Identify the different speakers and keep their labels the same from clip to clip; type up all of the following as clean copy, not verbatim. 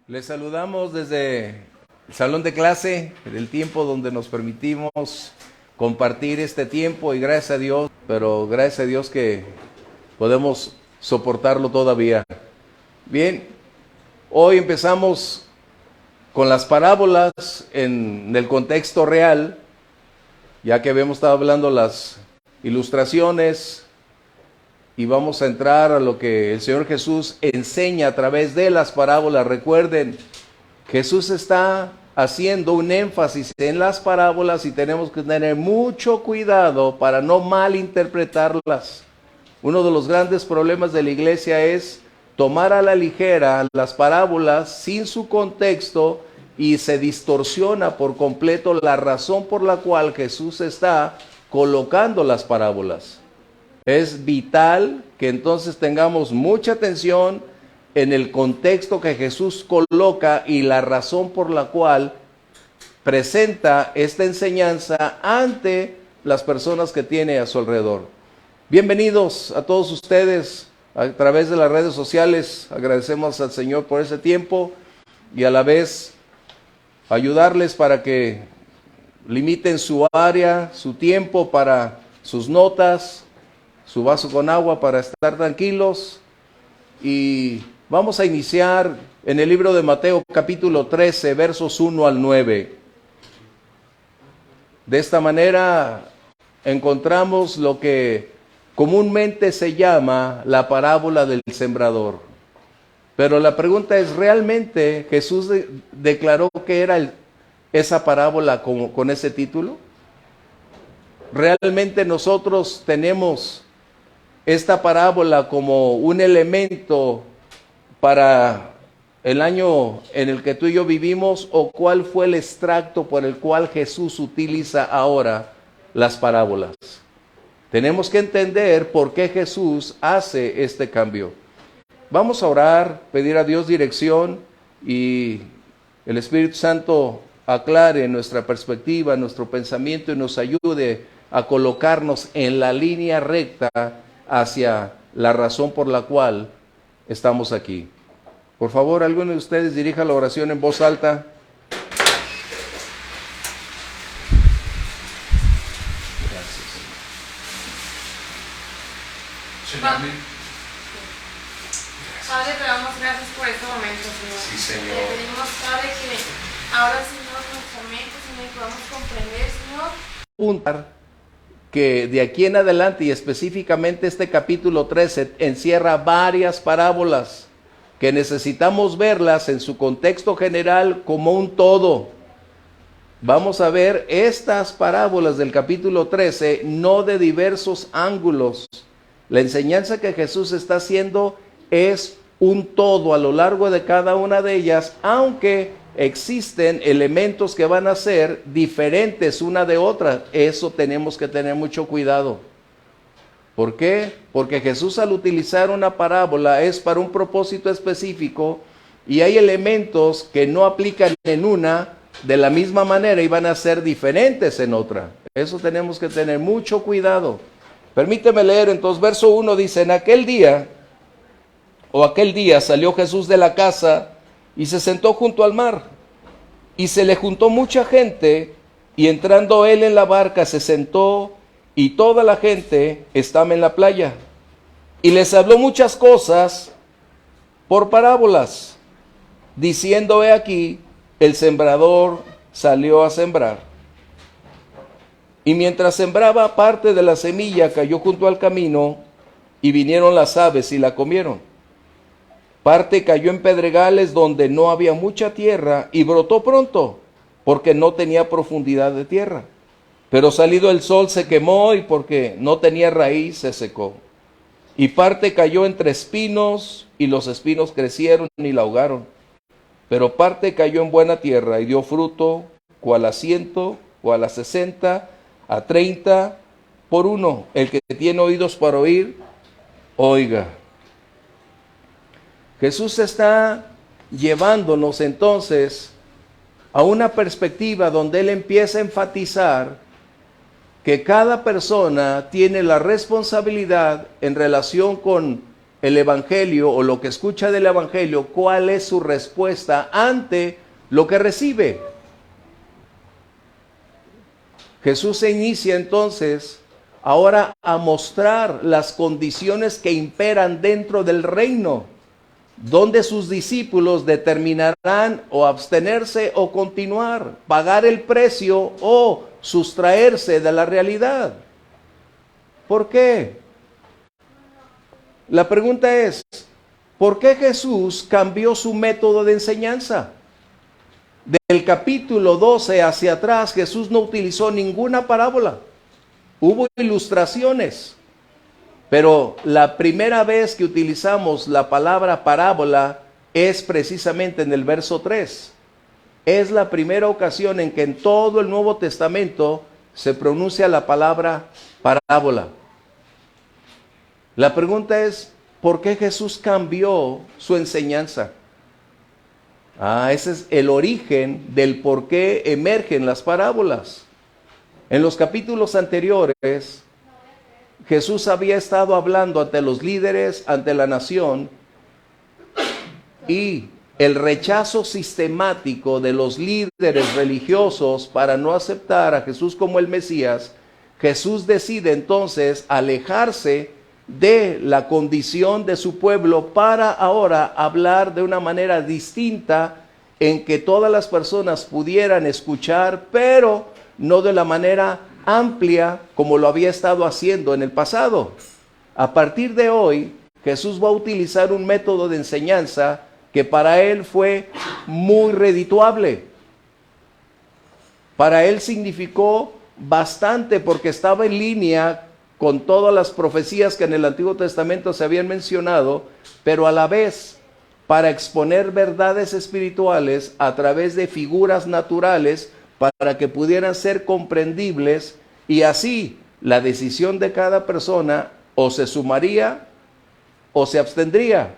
Speaker 1: Les saludamos desde el salón de clase, del tiempo donde nos permitimos compartir este tiempo y gracias a Dios, pero gracias a Dios que podemos soportarlo todavía. Bien, hoy empezamos con las parábolas en el contexto real, ya que habíamos estado hablando las ilustraciones y vamos a entrar a lo que el Señor Jesús enseña a través de las parábolas. Recuerden, Jesús está haciendo un énfasis en las parábolas y tenemos que tener mucho cuidado para no malinterpretarlas. Uno de los grandes problemas de la iglesia es tomar a la ligera las parábolas sin su contexto y se distorsiona por completo la razón por la cual Jesús está colocando las parábolas. Es vital que entonces tengamos mucha atención en el contexto que Jesús coloca y la razón por la cual presenta esta enseñanza ante las personas que tiene a su alrededor. Bienvenidos a todos ustedes a través de las redes sociales. Agradecemos al Señor por ese tiempo y a la vez ayudarles para que limiten su área, su tiempo para sus notas, su vaso con agua para estar tranquilos. Y vamos a iniciar en el libro de Mateo capítulo 13, versos 1 al 9. De esta manera encontramos lo que comúnmente se llama la parábola del sembrador. Pero la pregunta es, ¿realmente Jesús declaró que era esa parábola con ese título? ¿Realmente nosotros tenemos esta parábola como un elemento para el año en el que tú y yo vivimos, o cuál fue el extracto por el cual Jesús utiliza ahora las parábolas? Tenemos que entender por qué Jesús hace este cambio. Vamos a orar, pedir a Dios dirección y el Espíritu Santo aclare nuestra perspectiva, nuestro pensamiento y nos ayude a colocarnos en la línea recta hacia la razón por la cual estamos aquí. Por favor, alguno de ustedes dirija la oración en voz alta. Gracias.
Speaker 2: Amén. Padre, te damos gracias por este momento, Señor.
Speaker 1: Sí, Señor.
Speaker 2: Te pedimos, Padre, que ahora, Señor, nuestra mente, Señor, podamos comprender, Señor,
Speaker 1: que de aquí en adelante y específicamente este capítulo 13 encierra varias parábolas que necesitamos verlas en su contexto general como un todo. Vamos a ver estas parábolas del capítulo 13 no de diversos ángulos. La enseñanza que Jesús está haciendo es un todo a lo largo de cada una de ellas, aunque existen elementos que van a ser diferentes una de otra. Eso tenemos que tener mucho cuidado. ¿Por qué? Porque Jesús, al utilizar una parábola, es para un propósito específico y hay elementos que no aplican en una de la misma manera y van a ser diferentes en otra. Eso tenemos que tener mucho cuidado. Permíteme leer entonces, verso 1 dice: en aquel día salió Jesús de la casa y se sentó junto al mar, y se le juntó mucha gente, y entrando él en la barca se sentó, y toda la gente estaba en la playa, y les habló muchas cosas por parábolas, diciendo: he aquí, el sembrador salió a sembrar. Y mientras sembraba, parte de la semilla cayó junto al camino, y vinieron las aves y la comieron. Parte cayó en pedregales donde no había mucha tierra y brotó pronto, porque no tenía profundidad de tierra. Pero salido el sol se quemó y porque no tenía raíz se secó. Y parte cayó entre espinos y los espinos crecieron y la ahogaron. Pero parte cayó en buena tierra y dio fruto, cual a 100, cual a 60, a 30 por uno. El que tiene oídos para oír, oiga. Jesús está llevándonos entonces a una perspectiva donde Él empieza a enfatizar que cada persona tiene la responsabilidad en relación con el Evangelio o lo que escucha del Evangelio, cuál es su respuesta ante lo que recibe. Jesús se inicia entonces ahora a mostrar las condiciones que imperan dentro del reino, donde sus discípulos determinarán o abstenerse o continuar, pagar el precio o sustraerse de la realidad. ¿Por qué? La pregunta es, ¿por qué Jesús cambió su método de enseñanza? Del capítulo 12 hacia atrás, Jesús no utilizó ninguna parábola. Hubo ilustraciones, pero la primera vez que utilizamos la palabra parábola es precisamente en el verso 3. Es la primera ocasión en que en todo el Nuevo Testamento se pronuncia la palabra parábola. La pregunta es, ¿por qué Jesús cambió su enseñanza? Ese es el origen del por qué emergen las parábolas. En los capítulos anteriores, Jesús había estado hablando ante los líderes, ante la nación, y el rechazo sistemático de los líderes religiosos para no aceptar a Jesús como el Mesías, Jesús decide entonces alejarse de la condición de su pueblo para ahora hablar de una manera distinta en que todas las personas pudieran escuchar, pero no de la manera amplia como lo había estado haciendo en el pasado. A partir de hoy, Jesús va a utilizar un método de enseñanza que para él fue muy redituable. Para él significó bastante porque estaba en línea con todas las profecías que en el Antiguo Testamento se habían mencionado, pero a la vez para exponer verdades espirituales a través de figuras naturales para que pudieran ser comprendibles, y así la decisión de cada persona o se sumaría o se abstendría.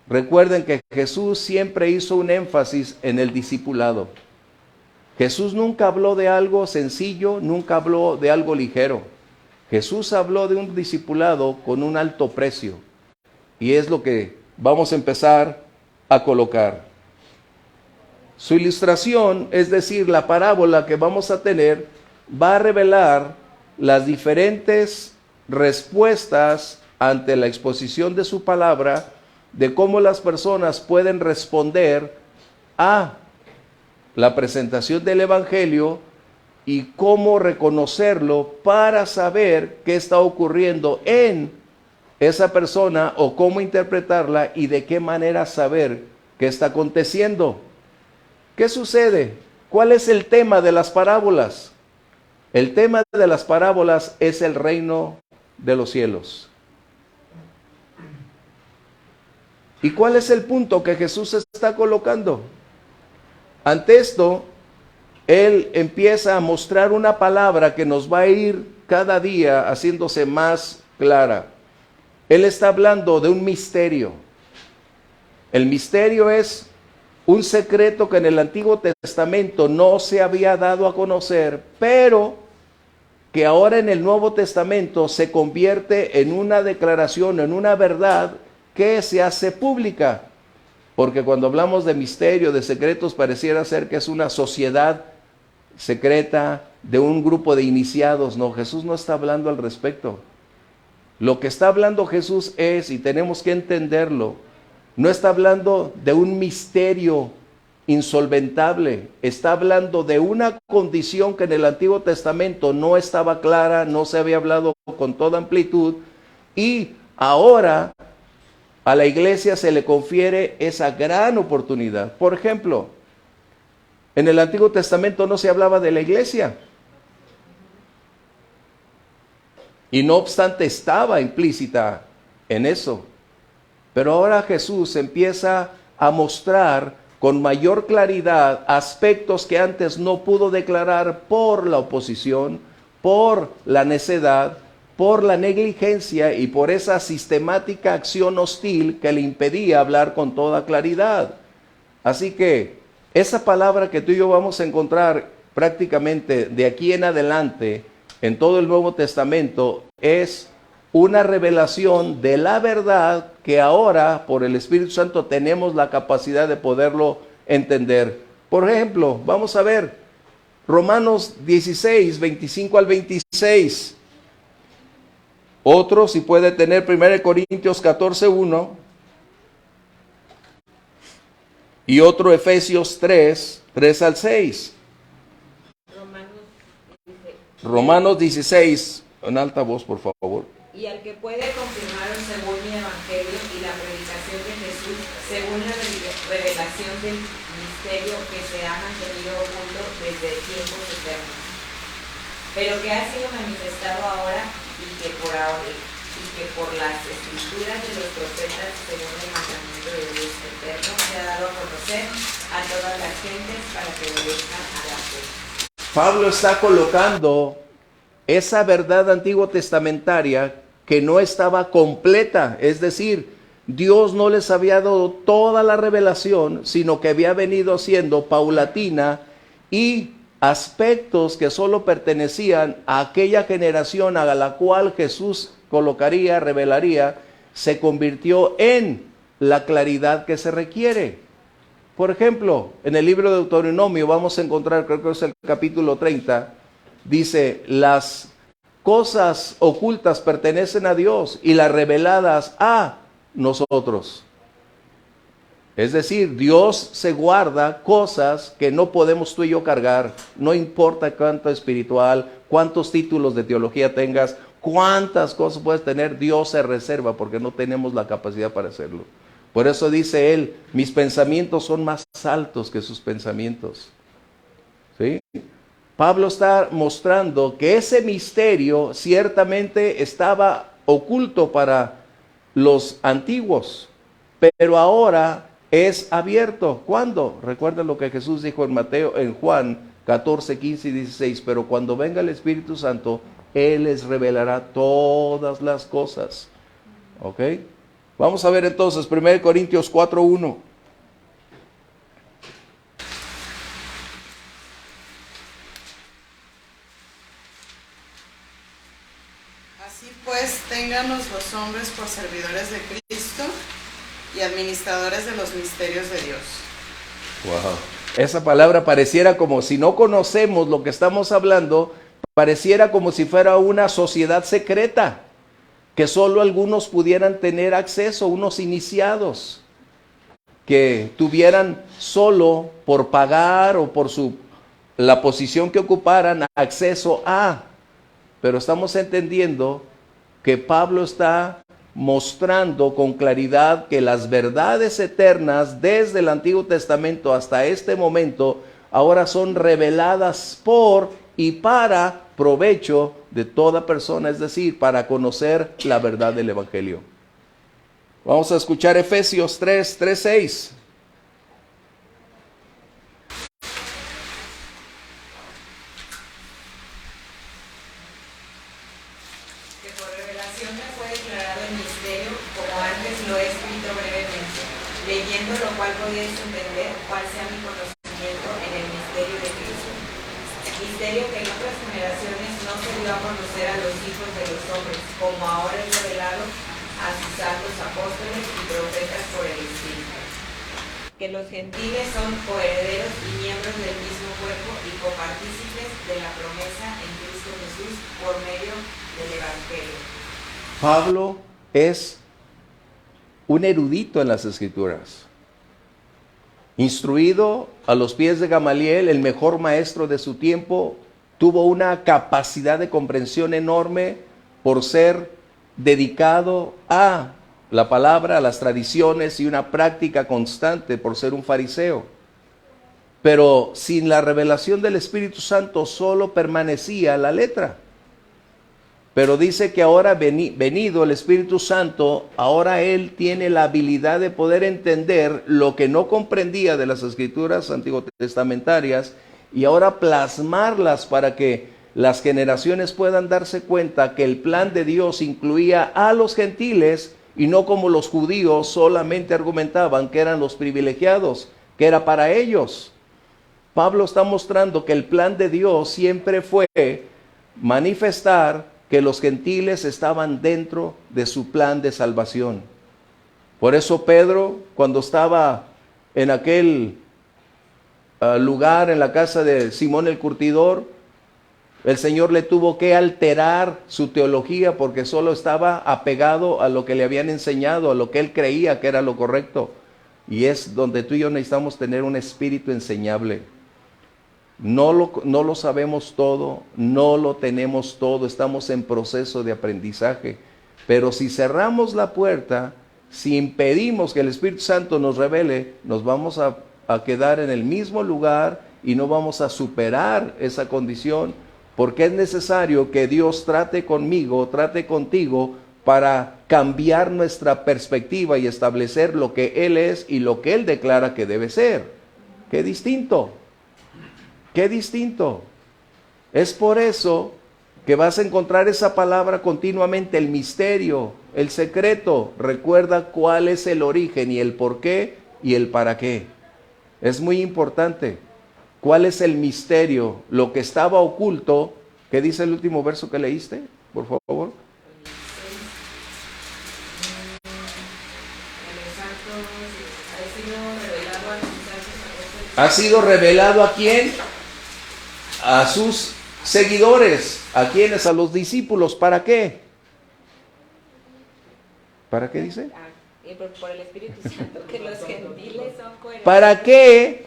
Speaker 1: Recuerden que Jesús siempre hizo un énfasis en el discipulado. Jesús nunca habló de algo sencillo, nunca habló de algo ligero. Jesús habló de un discipulado con un alto precio. Y es lo que vamos a empezar a colocar. Su ilustración, es decir, la parábola que vamos a tener, va a revelar las diferentes respuestas ante la exposición de su palabra, de cómo las personas pueden responder a la presentación del Evangelio y cómo reconocerlo para saber qué está ocurriendo en esa persona o cómo interpretarla y de qué manera saber qué está aconteciendo. ¿Qué sucede? ¿Cuál es el tema de las parábolas? El tema de las parábolas es el reino de los cielos. ¿Y cuál es el punto que Jesús está colocando? Ante esto, Él empieza a mostrar una palabra que nos va a ir cada día haciéndose más clara. Él está hablando de un misterio. El misterio es un secreto que en el Antiguo Testamento no se había dado a conocer, pero que ahora en el Nuevo Testamento se convierte en una declaración, en una verdad que se hace pública. Porque cuando hablamos de misterio, de secretos, pareciera ser que es una sociedad secreta de un grupo de iniciados. No, Jesús no está hablando al respecto. Lo que está hablando Jesús es, y tenemos que entenderlo, no está hablando de un misterio insolventable, está hablando de una condición que en el Antiguo Testamento no estaba clara, no se había hablado con toda amplitud, y ahora a la iglesia se le confiere esa gran oportunidad. Por ejemplo, en el Antiguo Testamento no se hablaba de la iglesia, y no obstante estaba implícita en eso. Pero ahora Jesús empieza a mostrar con mayor claridad aspectos que antes no pudo declarar por la oposición, por la necedad, por la negligencia y por esa sistemática acción hostil que le impedía hablar con toda claridad. Así que esa palabra que tú y yo vamos a encontrar prácticamente de aquí en adelante en todo el Nuevo Testamento es una revelación de la verdad que ahora por el Espíritu Santo tenemos la capacidad de poderlo entender. Por ejemplo, vamos a ver Romanos 16, 25 al 26. Otro, si puede tener 1 Corintios 14, 1. Y otro Efesios 3, 3 al 6. Romanos 16, en alta voz, por favor.
Speaker 3: Y al que puede confirmaros según mi evangelio y la predicación de Jesús, según la revelación del misterio que se ha mantenido oculto desde tiempos eternos, pero que ha sido manifestado ahora y que por las escrituras de los profetas, según el mandamiento de Dios eterno, se ha dado a conocer a todas las gentes para que obedezcan a la fe.
Speaker 1: Pablo está colocando esa verdad antiguo testamentaria que no estaba completa, es decir, Dios no les había dado toda la revelación, sino que había venido siendo paulatina y aspectos que solo pertenecían a aquella generación a la cual Jesús colocaría, revelaría, se convirtió en la claridad que se requiere. Por ejemplo, en el libro de Deuteronomio vamos a encontrar, creo que es el capítulo 30, dice, las cosas ocultas pertenecen a Dios y las reveladas a nosotros. Es decir, Dios se guarda cosas que no podemos tú y yo cargar, no importa cuánto espiritual, cuántos títulos de teología tengas, cuántas cosas puedes tener, Dios se reserva porque no tenemos la capacidad para hacerlo. Por eso dice él, mis pensamientos son más altos que sus pensamientos. ¿Sí? Pablo está mostrando que ese misterio ciertamente estaba oculto para los antiguos, pero ahora es abierto. ¿Cuándo? Recuerden lo que Jesús dijo en Juan 14, 15 y 16, pero cuando venga el Espíritu Santo, Él les revelará todas las cosas. ¿Ok? Vamos a ver entonces 1 Corintios 4, 1.
Speaker 4: Así pues, ténganos los hombres por servidores de Cristo y administradores de los misterios de Dios.
Speaker 1: Wow. Esa palabra pareciera como si no conocemos lo que estamos hablando, pareciera como si fuera una sociedad secreta, que solo algunos pudieran tener acceso, unos iniciados, que tuvieran solo por pagar o por la posición que ocuparan acceso a. Pero estamos entendiendo que Pablo está mostrando con claridad que las verdades eternas desde el Antiguo Testamento hasta este momento ahora son reveladas por y para provecho de toda persona, es decir, para conocer la verdad del Evangelio. Vamos a escuchar Efesios 3, 3, 6.
Speaker 3: Que por revelación me fue declarado el misterio, como antes lo he escrito brevemente, leyendo lo cual podéis entender cuál sea mi conocimiento en el misterio de Cristo. Misterio que en otras generaciones no se dio a conocer a los hijos de los hombres, como ahora es revelado a sus santos apóstoles y profetas por el Espíritu. Que los gentiles son coherederos y miembros del mismo cuerpo y copartícipes de la promesa en Cristo Jesús por medio del Evangelio.
Speaker 1: Pablo es un erudito en las Escrituras. Instruido a los pies de Gamaliel, el mejor maestro de su tiempo, tuvo una capacidad de comprensión enorme por ser dedicado a la palabra, a las tradiciones y una práctica constante por ser un fariseo. Pero sin la revelación del Espíritu Santo solo permanecía la letra. Pero dice que ahora venido el Espíritu Santo, ahora él tiene la habilidad de poder entender lo que no comprendía de las Escrituras antiguotestamentarias y ahora plasmarlas para que las generaciones puedan darse cuenta que el plan de Dios incluía a los gentiles y no como los judíos solamente argumentaban que eran los privilegiados, que era para ellos. Pablo está mostrando que el plan de Dios siempre fue manifestar que los gentiles estaban dentro de su plan de salvación. Por eso Pedro, cuando estaba en aquel lugar, en la casa de Simón el Curtidor, el Señor le tuvo que alterar su teología porque solo estaba apegado a lo que le habían enseñado, a lo que él creía que era lo correcto. Y es donde tú y yo necesitamos tener un espíritu enseñable. No lo sabemos todo, no lo tenemos todo, estamos en proceso de aprendizaje. Pero si cerramos la puerta, si impedimos que el Espíritu Santo nos revele, nos vamos a quedar en el mismo lugar y no vamos a superar esa condición, porque es necesario que Dios trate conmigo, trate contigo, para cambiar nuestra perspectiva y establecer lo que Él es y lo que Él declara que debe ser. ¡Qué distinto! ¡Qué distinto! Es por eso que vas a encontrar esa palabra continuamente, el misterio, el secreto. Recuerda cuál es el origen y el por qué y el para qué. Es muy importante. ¿Cuál es el misterio? Lo que estaba oculto. ¿Qué dice el último verso que leíste? Por favor. ¿Ha sido revelado a quién? A sus seguidores. ¿A quiénes? A los discípulos. ¿Para qué? ¿Para qué dice?
Speaker 3: Por el Espíritu Santo, que los gentiles son coherederos.
Speaker 1: ¿Para qué?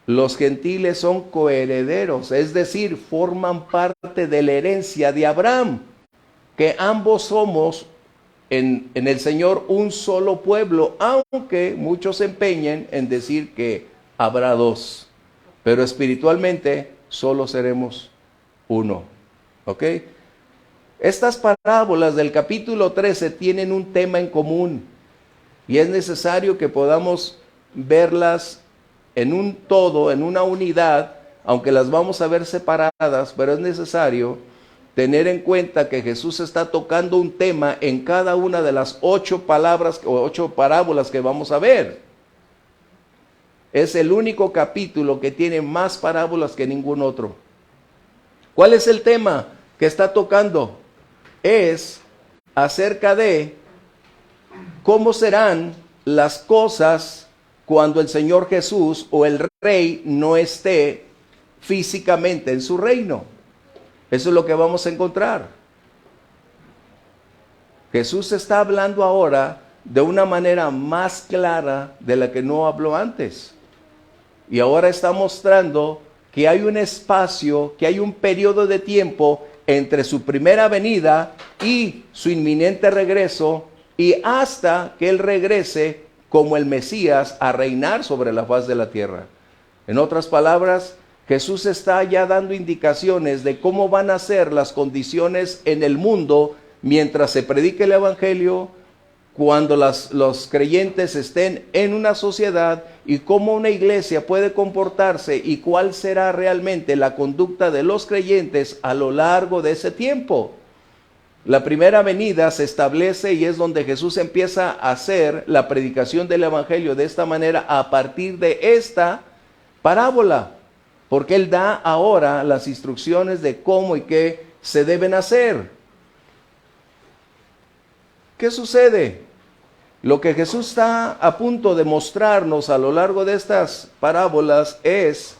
Speaker 1: Los gentiles son coherederos, es decir, forman parte de la herencia de Abraham, que ambos somos en el Señor un solo pueblo, aunque muchos se empeñen en decir que habrá dos, pero espiritualmente solo seremos uno. ¿Ok? Estas parábolas del capítulo 13 tienen un tema en común y es necesario que podamos verlas en un todo, en una unidad, aunque las vamos a ver separadas, pero es necesario tener en cuenta que Jesús está tocando un tema en cada una de las 8 palabras o 8 parábolas que vamos a ver. Es el único capítulo que tiene más parábolas que ningún otro. ¿Cuál es el tema que está tocando? Es acerca de cómo serán las cosas cuando el Señor Jesús o el Rey no esté físicamente en su reino. Eso es lo que vamos a encontrar. Jesús está hablando ahora de una manera más clara de la que no habló antes. Y ahora está mostrando que hay un espacio, que hay un periodo de tiempo entre su primera venida y su inminente regreso, y hasta que Él regrese como el Mesías a reinar sobre la faz de la tierra. En otras palabras, Jesús está ya dando indicaciones de cómo van a ser las condiciones en el mundo mientras se predique el Evangelio, cuando los creyentes estén en una sociedad, y cómo una iglesia puede comportarse y cuál será realmente la conducta de los creyentes a lo largo de ese tiempo. La primera venida se establece y es donde Jesús empieza a hacer la predicación del Evangelio de esta manera a partir de esta parábola, porque Él da ahora las instrucciones de cómo y qué se deben hacer. ¿Qué sucede? Lo que Jesús está a punto de mostrarnos a lo largo de estas parábolas es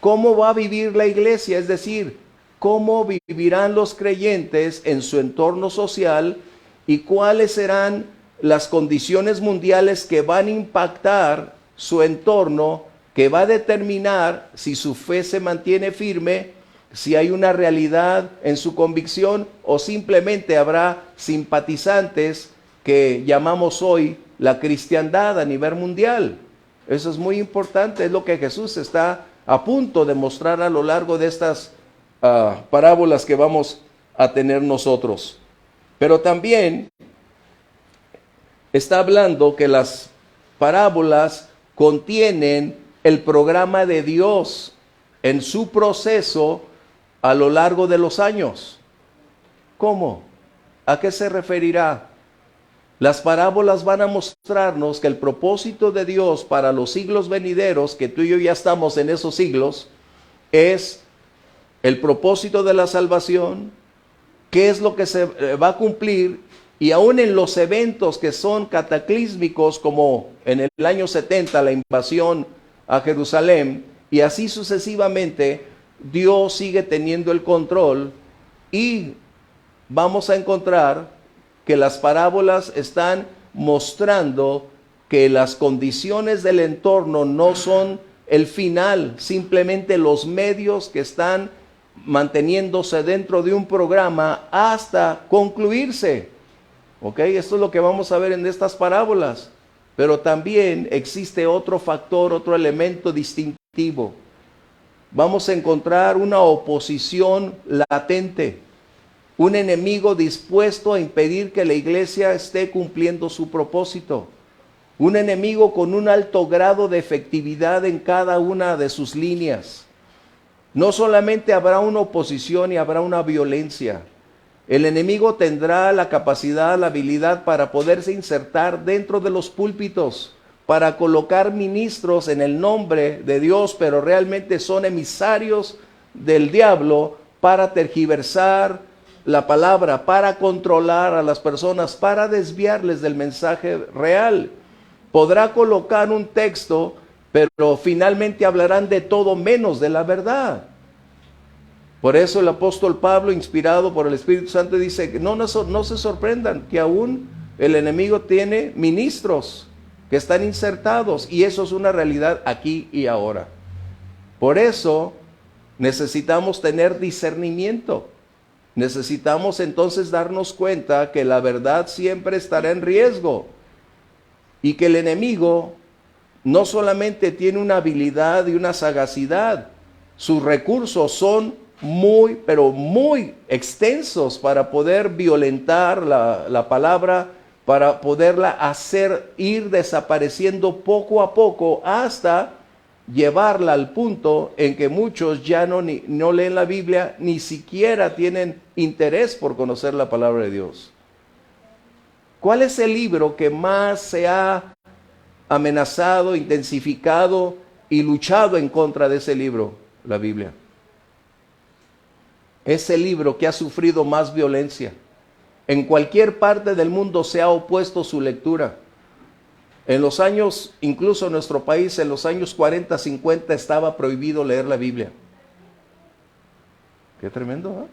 Speaker 1: cómo va a vivir la iglesia, es decir, cómo vivirán los creyentes en su entorno social y cuáles serán las condiciones mundiales que van a impactar su entorno, que va a determinar si su fe se mantiene firme, si hay una realidad en su convicción o simplemente habrá simpatizantes que llamamos hoy la cristiandad a nivel mundial. Eso es muy importante, es lo que Jesús está a punto de mostrar a lo largo de estas parábolas que vamos a tener nosotros. Pero también está hablando que las parábolas contienen el programa de Dios en su proceso a lo largo de los años. ¿Cómo? ¿A qué se referirá? Las parábolas van a mostrarnos que el propósito de Dios para los siglos venideros, que tú y yo ya estamos en esos siglos, es el propósito de la salvación, qué es lo que se va a cumplir Y aún en los eventos que son cataclísmicos, como en el año 70, la invasión a Jerusalén, y así sucesivamente, Dios sigue teniendo el control, y vamos a encontrar que las parábolas están mostrando que las condiciones del entorno no son el final, simplemente los medios que están manteniéndose dentro de un programa hasta concluirse. ¿Ok? Esto es lo que vamos a ver en estas parábolas. Pero también existe otro factor, otro elemento distintivo. Vamos a encontrar una oposición latente, un enemigo dispuesto a impedir que la iglesia esté cumpliendo su propósito. Un enemigo con un alto grado de efectividad en cada una de sus líneas. No solamente habrá una oposición y habrá una violencia. El enemigo tendrá la capacidad, la habilidad para poderse insertar dentro de los púlpitos, para colocar ministros en el nombre de Dios, pero realmente son emisarios del diablo para tergiversar la palabra, para controlar a las personas, para desviarles del mensaje real. Podrá colocar un texto, pero finalmente hablarán de todo menos de la verdad. Por eso el apóstol Pablo, inspirado por el Espíritu Santo, dice que no se sorprendan que aún el enemigo tiene ministros que están insertados, y eso es una realidad aquí y ahora. Por eso necesitamos tener discernimiento. Necesitamos entonces darnos cuenta que la verdad siempre estará en riesgo, y que el enemigo no solamente tiene una habilidad y una sagacidad, sus recursos son muy, pero muy extensos para poder violentar la palabra, para poderla hacer ir desapareciendo poco a poco, hasta llevarla al punto en que muchos ya no leen la Biblia, ni siquiera tienen interés por conocer la palabra de Dios. ¿Cuál es el libro que más se ha amenazado, intensificado y luchado en contra de ese libro? La Biblia. Es el libro que ha sufrido más violencia. En cualquier parte del mundo se ha opuesto su lectura. En los años, incluso en nuestro país, en los años 40, 50, estaba prohibido leer la Biblia. Qué tremendo, ¿eh?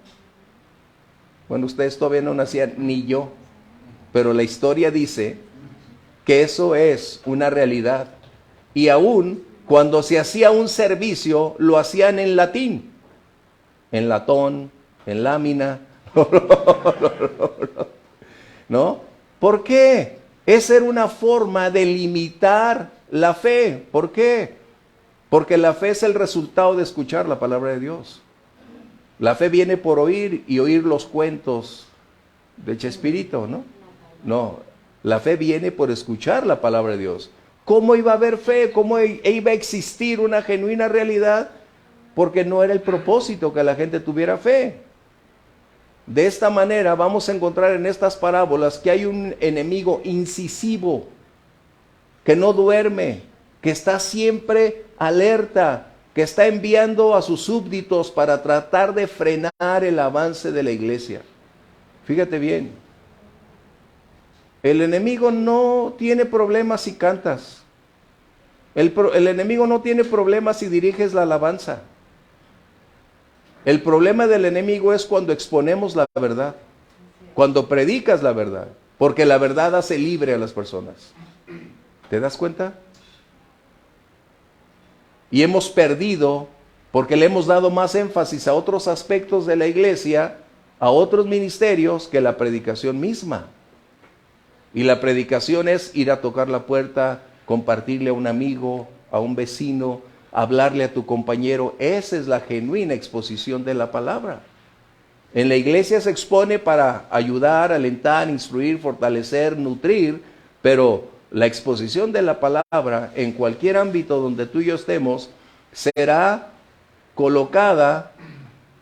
Speaker 1: Bueno, ustedes todavía no nacían, ni yo. Pero la historia dice que eso es una realidad. Y aún cuando se hacía un servicio, lo hacían en latín, en latón, en lámina. ¿No? ¿Por qué? Esa era una forma de limitar la fe. ¿Por qué? Porque la fe es el resultado de escuchar la palabra de Dios. La fe viene por oír, y oír los cuentos de Chespirito, ¿no? No, la fe viene por escuchar la palabra de Dios. ¿Cómo iba a haber fe? ¿Cómo iba a existir una genuina realidad? Porque no era el propósito que la gente tuviera fe. De esta manera vamos a encontrar en estas parábolas que hay un enemigo incisivo, que no duerme, que está siempre alerta, que está enviando a sus súbditos para tratar de frenar el avance de la iglesia. Fíjate bien. El enemigo no tiene problemas si cantas. El enemigo no tiene problemas si diriges la alabanza. El problema del enemigo es cuando exponemos la verdad, cuando predicas la verdad, porque la verdad hace libre a las personas. ¿Te das cuenta? Y hemos perdido porque le hemos dado más énfasis a otros aspectos de la iglesia, a otros ministerios, que la predicación misma. Y la predicación es ir a tocar la puerta, compartirle a un amigo, a un vecino, hablarle a tu compañero. Esa es la genuina exposición de la palabra. En la iglesia se expone para ayudar, alentar, instruir, fortalecer, nutrir, pero la exposición de la palabra en cualquier ámbito donde tú y yo estemos será colocada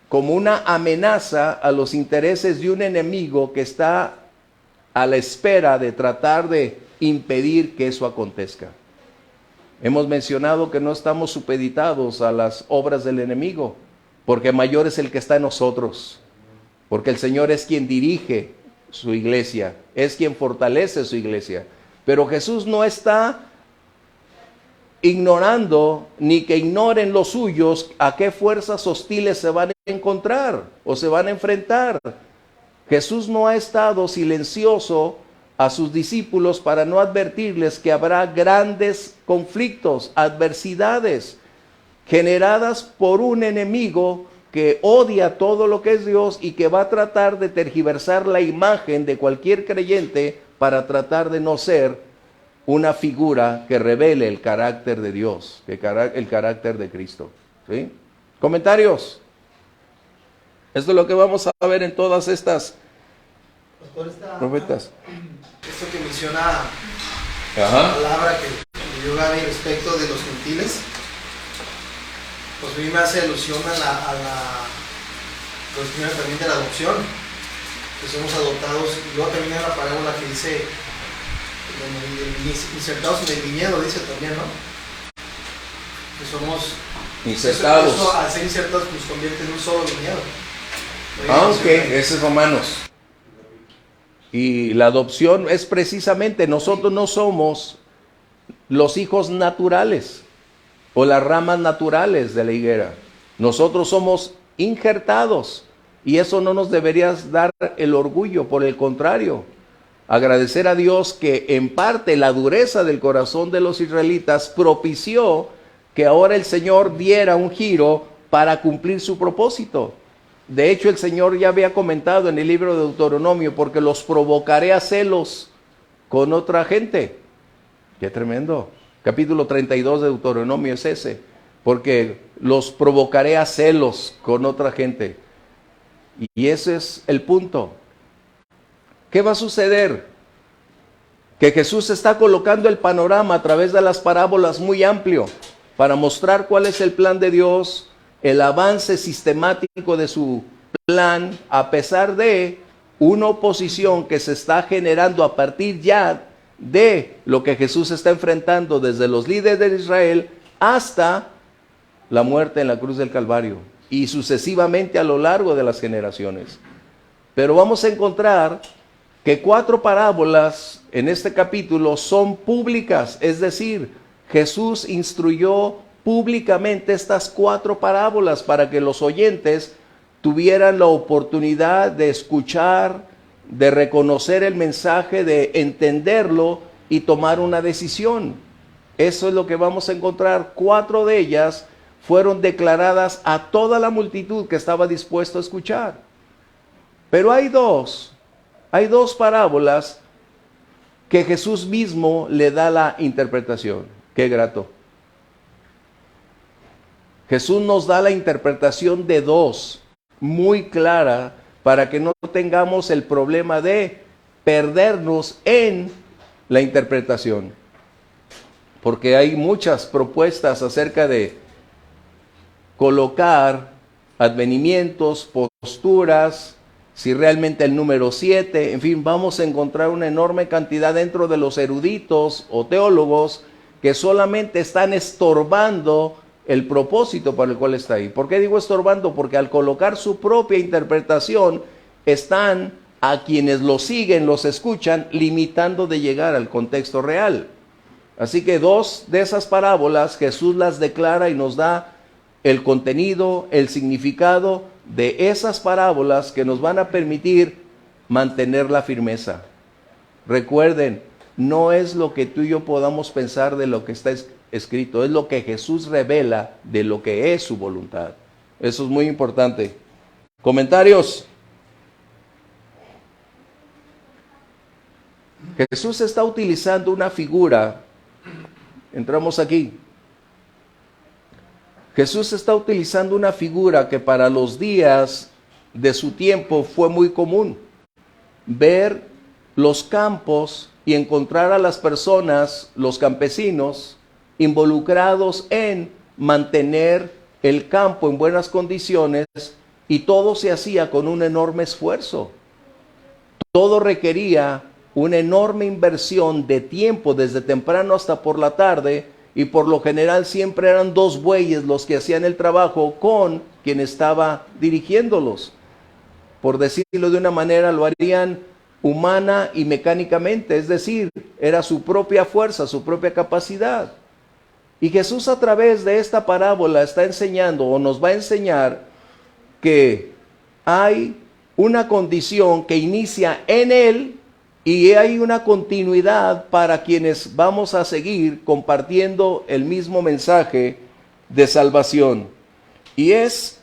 Speaker 1: como una amenaza a los intereses de un enemigo que está a la espera de tratar de impedir que eso acontezca. Hemos mencionado que no estamos supeditados a las obras del enemigo, porque mayor es el que está en nosotros, porque el Señor es quien dirige su iglesia, es quien fortalece su iglesia. Pero Jesús no está ignorando ni que ignoren los suyos a qué fuerzas hostiles se van a encontrar o se van a enfrentar. Jesús no ha estado silencioso a sus discípulos para no advertirles que habrá grandes conflictos, adversidades generadas por un enemigo que odia todo lo que es Dios y que va a tratar de tergiversar la imagen de cualquier creyente para tratar de no ser una figura que revele el carácter de Dios, el carácter de Cristo. ¿Sí? ¿Comentarios? Esto es lo que vamos a ver en todas estas profetas.
Speaker 5: Esto que menciona la palabra que dio Gaby respecto de los gentiles, pues a mí me hace alusión a la cuestión también de la adopción, que somos adoptados, y luego también hay una parábola que dice insertados en el viñedo, dice también, ¿no? Que somos
Speaker 1: insertados.
Speaker 5: Eso, al ser insertados nos convierte en un solo viñedo.
Speaker 1: Ok, ese es Romanos. Y la adopción es precisamente, nosotros no somos los hijos naturales o las ramas naturales de la higuera. Nosotros somos injertados y eso no nos debería dar el orgullo, por el contrario. Agradecer a Dios que en parte la dureza del corazón de los israelitas propició que ahora el Señor diera un giro para cumplir su propósito. De hecho, el Señor ya había comentado en el libro de Deuteronomio, porque los provocaré a celos con otra gente. ¡Qué tremendo! Capítulo 32 de Deuteronomio es ese, porque los provocaré a celos con otra gente. Y ese es el punto. ¿Qué va a suceder? Que Jesús está colocando el panorama a través de las parábolas muy amplio para mostrar cuál es el plan de Dios, el avance sistemático de su plan, a pesar de una oposición que se está generando a partir ya de lo que Jesús está enfrentando desde los líderes de Israel hasta la muerte en la cruz del Calvario y sucesivamente a lo largo de las generaciones. Pero vamos a encontrar que 4 parábolas en este capítulo son públicas, es decir, Jesús instruyó públicamente estas 4 parábolas para que los oyentes tuvieran la oportunidad de escuchar, de reconocer el mensaje, de entenderlo y tomar una decisión. Eso es lo que vamos a encontrar. 4 de ellas fueron declaradas a toda la multitud que estaba dispuesto a escuchar. Pero hay dos parábolas que Jesús mismo le da la interpretación. Qué grato. Jesús nos da la interpretación de 2, muy clara, para que no tengamos el problema de perdernos en la interpretación. Porque hay muchas propuestas acerca de colocar advenimientos, posturas, si realmente el número 7, en fin, vamos a encontrar una enorme cantidad dentro de los eruditos o teólogos que solamente están estorbando el propósito para el cual está ahí. ¿Por qué digo estorbando? Porque al colocar su propia interpretación, están a quienes los siguen, los escuchan, limitando de llegar al contexto real. Así que 2 de esas parábolas Jesús las declara y nos da el contenido, el significado de esas parábolas que nos van a permitir mantener la firmeza. Recuerden, no es lo que tú y yo podamos pensar de lo que está escrito, es lo que Jesús revela de lo que es su voluntad. Eso es muy importante. ¿Comentarios? Jesús está utilizando una figura. Entramos aquí. Jesús está utilizando una figura que para los días de su tiempo fue muy común. Ver los campos y encontrar a las personas, los campesinos, involucrados en mantener el campo en buenas condiciones, y todo se hacía con un enorme esfuerzo. Todo requería una enorme inversión de tiempo desde temprano hasta por la tarde, y por lo general siempre eran 2 bueyes los que hacían el trabajo con quien estaba dirigiéndolos. Por decirlo de una manera, lo harían humana y mecánicamente, es decir, era su propia fuerza, su propia capacidad. Y Jesús a través de esta parábola está enseñando o nos va a enseñar que hay una condición que inicia en Él y hay una continuidad para quienes vamos a seguir compartiendo el mismo mensaje de salvación. Y es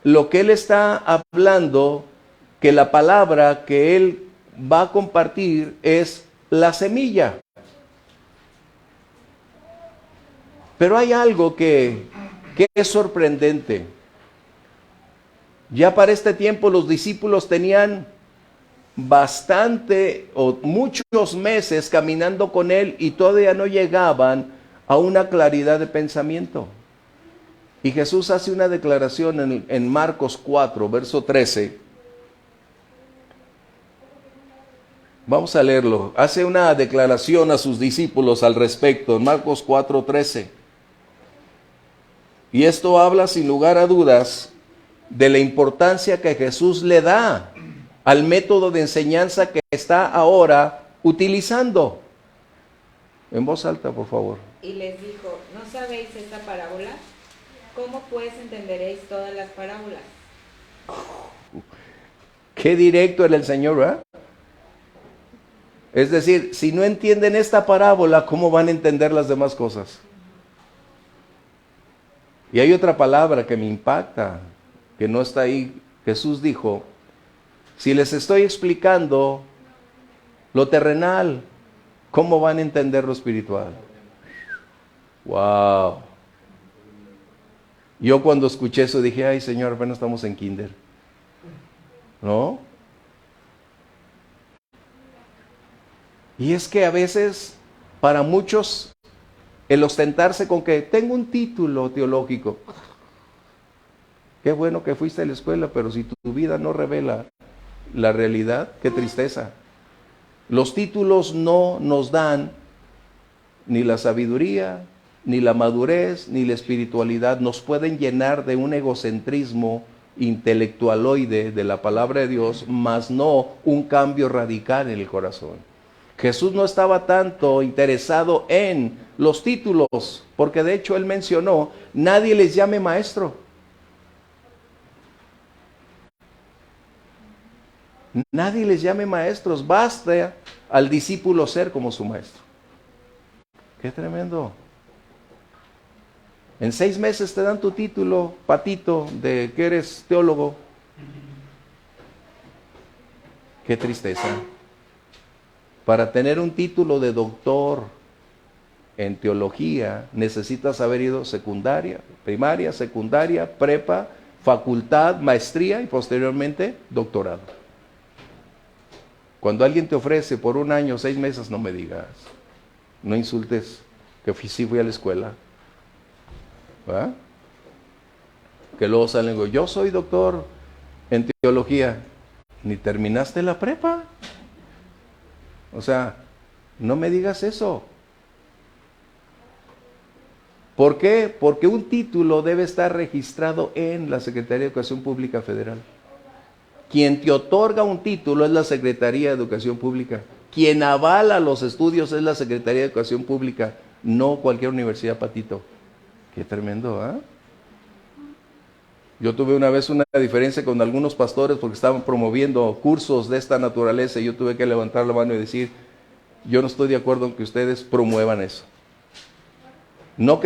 Speaker 1: lo que Él está hablando, que la palabra que Él va a compartir es la semilla. Pero hay algo que es sorprendente. Ya para este tiempo los discípulos tenían bastante o muchos meses caminando con Él y todavía no llegaban a una claridad de pensamiento. Y Jesús hace una declaración en Marcos 4, verso 13. Vamos a leerlo. Hace una declaración a sus discípulos al respecto, en Marcos 4, 13. Y esto habla sin lugar a dudas de la importancia que Jesús le da al método de enseñanza que está ahora utilizando. En voz alta, por favor.
Speaker 3: Y les dijo, ¿no sabéis esta parábola? ¿Cómo pues entenderéis todas las parábolas?
Speaker 1: Qué directo era el Señor, ¿verdad? Es decir, si no entienden esta parábola, ¿cómo van a entender las demás cosas? Y hay otra palabra que me impacta, que no está ahí. Jesús dijo, si les estoy explicando lo terrenal, ¿cómo van a entender lo espiritual? ¡Wow! Yo cuando escuché eso dije, ay Señor, apenas estamos en kinder. ¿No? Y es que a veces, para muchos, el ostentarse con que tengo un título teológico. Qué bueno que fuiste a la escuela, pero si tu vida no revela la realidad, qué tristeza. Los títulos no nos dan ni la sabiduría, ni la madurez, ni la espiritualidad. Nos pueden llenar de un egocentrismo intelectualoide de la palabra de Dios, mas no un cambio radical en el corazón. Jesús no estaba tanto interesado en los títulos, porque de hecho Él mencionó, nadie les llame maestro. Nadie les llame maestros, basta al discípulo ser como su maestro. Qué tremendo. En 6 meses te dan tu título, patito, de que eres teólogo. Qué tristeza. Para tener un título de doctor en teología, necesitas haber ido secundaria, primaria, secundaria, prepa, facultad, maestría y posteriormente doctorado. Cuando alguien te ofrece por 1 año, 6 meses, no me digas. No insultes que sí fui a la escuela. ¿Va? Que luego salen y digo, yo soy doctor en teología. Ni terminaste la prepa. O sea, no me digas eso. ¿Por qué? Porque un título debe estar registrado en la Secretaría de Educación Pública Federal. Quien te otorga un título es la Secretaría de Educación Pública. Quien avala los estudios es la Secretaría de Educación Pública, no cualquier universidad, patito. Qué tremendo, ¿ah? Yo tuve una vez una diferencia con algunos pastores porque estaban promoviendo cursos de esta naturaleza y yo tuve que levantar la mano y decir, yo no estoy de acuerdo en que ustedes promuevan eso. No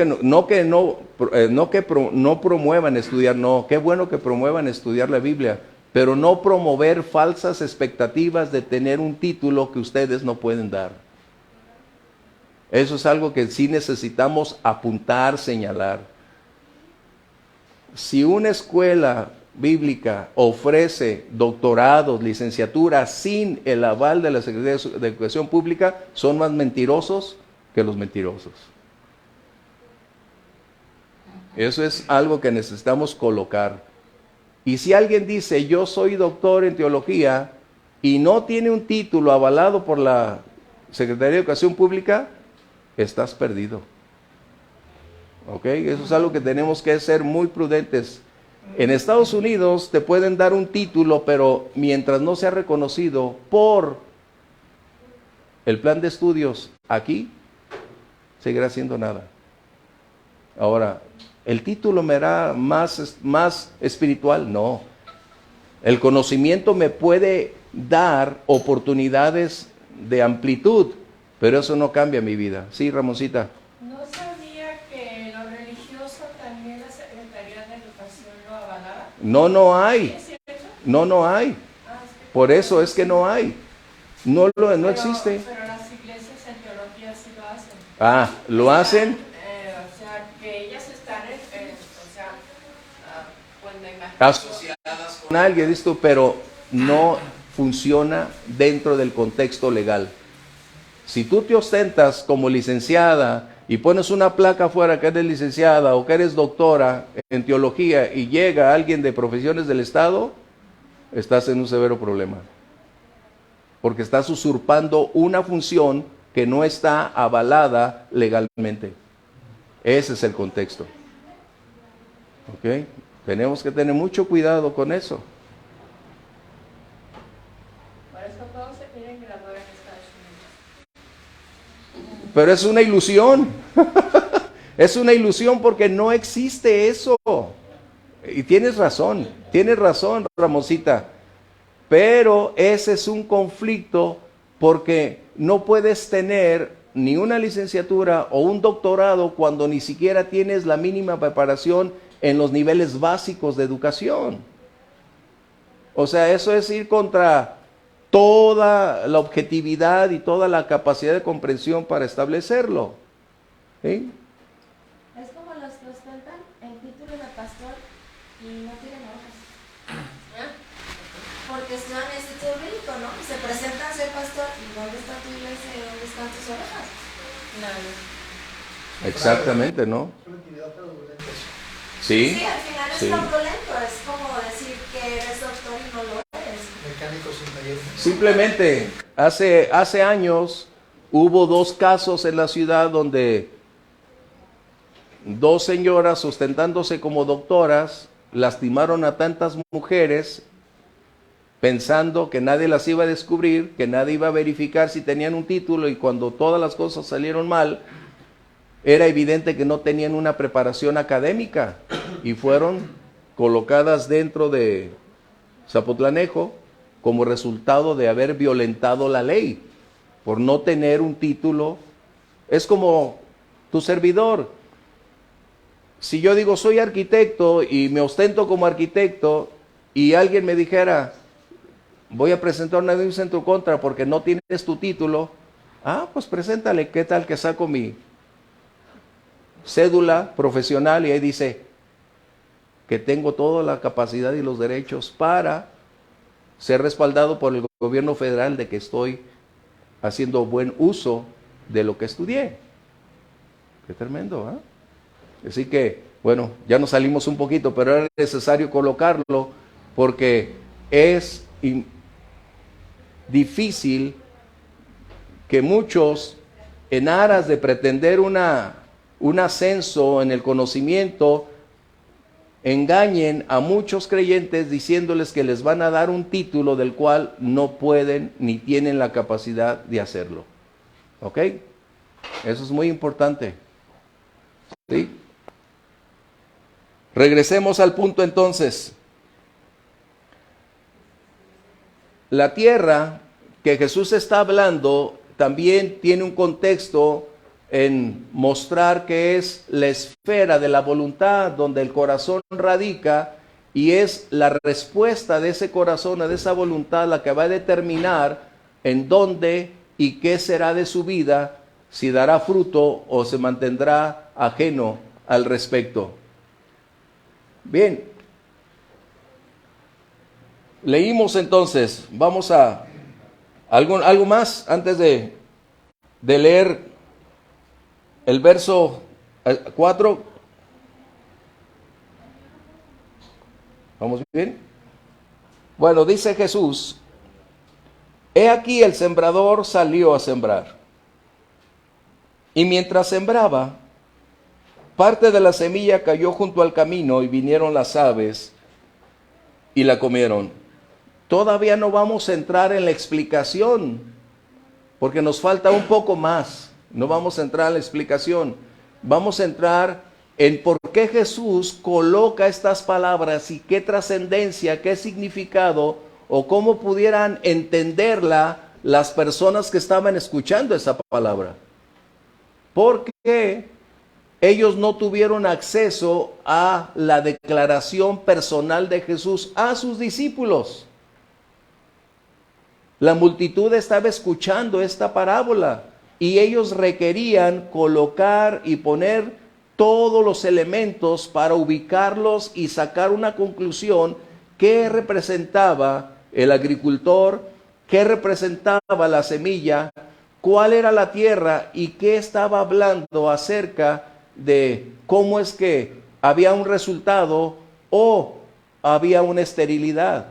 Speaker 1: promuevan estudiar, no, qué bueno que promuevan estudiar la Biblia, pero no promover falsas expectativas de tener un título que ustedes no pueden dar. Eso es algo que sí necesitamos apuntar, señalar. Si una escuela bíblica ofrece doctorados, licenciaturas sin el aval de la Secretaría de Educación Pública, son más mentirosos que los mentirosos. Eso es algo que necesitamos colocar. Y si alguien dice, yo soy doctor en teología y no tiene un título avalado por la Secretaría de Educación Pública, estás perdido. ¿Ok? Eso es algo que tenemos que ser muy prudentes. En Estados Unidos te pueden dar un título, pero mientras no sea reconocido por el plan de estudios aquí, seguirá siendo nada. Ahora, ¿el título me hará más espiritual? No. El conocimiento me puede dar oportunidades de amplitud, pero eso no cambia mi vida. Sí, Ramoncita.
Speaker 6: No sabía que lo religioso también la Secretaría de Educación lo avalaba.
Speaker 1: No hay.
Speaker 6: ¿Es cierto?
Speaker 1: No hay. Por eso es que no hay. No existe.
Speaker 6: Pero las iglesias en teología sí lo hacen.
Speaker 1: Ah, ¿lo hacen?
Speaker 6: O sea, que ellas están cuando imagino.
Speaker 1: Asociadas con alguien, esto, pero no funciona dentro del contexto legal. Si tú te ostentas como licenciada y pones una placa afuera que eres licenciada o que eres doctora en teología y llega alguien de profesiones del Estado, estás en un severo problema. Porque estás usurpando una función que no está avalada legalmente. Ese es el contexto. ¿Ok? Tenemos que tener mucho cuidado con eso.
Speaker 6: Por eso todos se quieren graduar en Estados Unidos.
Speaker 1: Pero es una ilusión. Es una ilusión porque no existe eso. Y tienes razón, Ramoncita. Pero ese es un conflicto porque no puedes tener ni una licenciatura o un doctorado cuando ni siquiera tienes la mínima preparación en los niveles básicos de educación. O sea, eso es ir contra toda la objetividad y toda la capacidad de comprensión para establecerlo. ¿Sí?
Speaker 2: Es como los que ostentan el título de pastor y no tienen hojas. Porque son ese chorrito, ¿no? Se presentan a ser pastor y ¿dónde está tu iglesia y dónde están tus orejas? No.
Speaker 1: Exactamente, ¿no? Sí.
Speaker 2: Sí, al final es fraudulento, es como decir que eres doctor y no lo eres.
Speaker 5: Mecánicos sin taller.
Speaker 1: Simplemente, hace años hubo 2 casos en la ciudad donde 2 señoras sustentándose como doctoras lastimaron a tantas mujeres pensando que nadie las iba a descubrir, que nadie iba a verificar si tenían un título, y cuando todas las cosas salieron mal, era evidente que no tenían una preparación académica y fueron colocadas dentro de Zapotlanejo como resultado de haber violentado la ley por no tener un título. Es como tu servidor. Si yo digo soy arquitecto y me ostento como arquitecto y alguien me dijera voy a presentar una denuncia en tu contra porque no tienes tu título, pues preséntale, ¿qué tal que saco mi cédula profesional y ahí dice que tengo toda la capacidad y los derechos para ser respaldado por el gobierno federal de que estoy haciendo buen uso de lo que estudié? Qué tremendo, ¿eh? Así que, bueno, ya nos salimos un poquito, pero era necesario colocarlo porque es difícil que muchos, en aras de pretender un ascenso en el conocimiento, engañen a muchos creyentes diciéndoles que les van a dar un título del cual no pueden ni tienen la capacidad de hacerlo. ¿Ok? Eso es muy importante. ¿Sí? Regresemos al punto entonces. La tierra que Jesús está hablando también tiene un contexto en mostrar que es la esfera de la voluntad donde el corazón radica, y es la respuesta de ese corazón, de esa voluntad, la que va a determinar en dónde y qué será de su vida, si dará fruto o se mantendrá ajeno al respecto. Bien, leímos entonces, vamos a algo más antes de leer el verso 4. ¿Vamos bien? Bueno, dice Jesús: he aquí el sembrador salió a sembrar. Y mientras sembraba, parte de la semilla cayó junto al camino y vinieron las aves y la comieron. Todavía no vamos a entrar en la explicación, porque nos falta un poco más. No vamos a entrar en la explicación. Vamos a entrar en por qué Jesús coloca estas palabras y qué trascendencia, qué significado, o cómo pudieran entenderla las personas que estaban escuchando esa palabra. Porque ellos no tuvieron acceso a la declaración personal de Jesús a sus discípulos. La multitud estaba escuchando esta parábola y ellos requerían colocar y poner todos los elementos para ubicarlos y sacar una conclusión. ¿Qué representaba el agricultor? ¿Qué representaba la semilla? ¿Cuál era la tierra? ¿Y qué estaba hablando acerca de cómo es que había un resultado o había una esterilidad?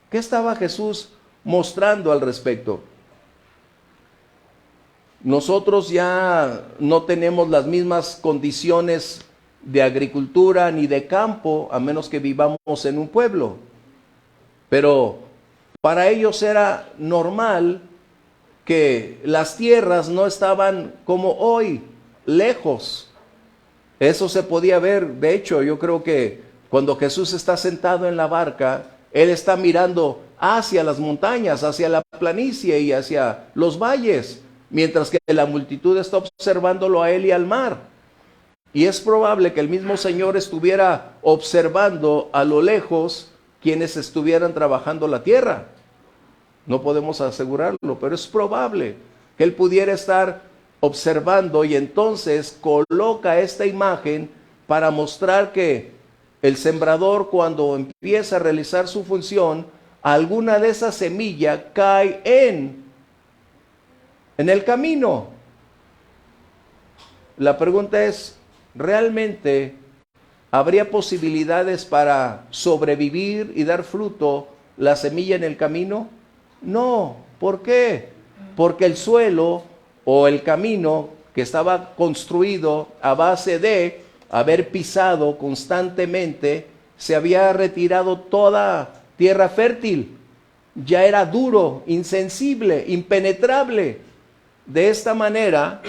Speaker 1: ¿Qué estaba Jesús mostrando al respecto? Nosotros ya no tenemos las mismas condiciones de agricultura ni de campo, a menos que vivamos en un pueblo. Pero para ellos era normal que las tierras no estaban como hoy, lejos. Eso se podía ver. De hecho, yo creo que cuando Jesús está sentado en la barca, Él está mirando hacia las montañas, hacia la planicie y hacia los valles, mientras que la multitud está observándolo a Él y al mar. Y es probable que el mismo Señor estuviera observando a lo lejos quienes estuvieran trabajando la tierra. No podemos asegurarlo, pero es probable que Él pudiera estar observando, y entonces coloca esta imagen para mostrar que el sembrador, cuando empieza a realizar su función, alguna de esas semillas cae en el camino. La pregunta es, ¿realmente habría posibilidades para sobrevivir y dar fruto la semilla en el camino? No. ¿Por qué? Porque el suelo o el camino que estaba construido a base de haber pisado constantemente, se había retirado toda tierra fértil. Ya era duro, insensible, impenetrable. De esta manera,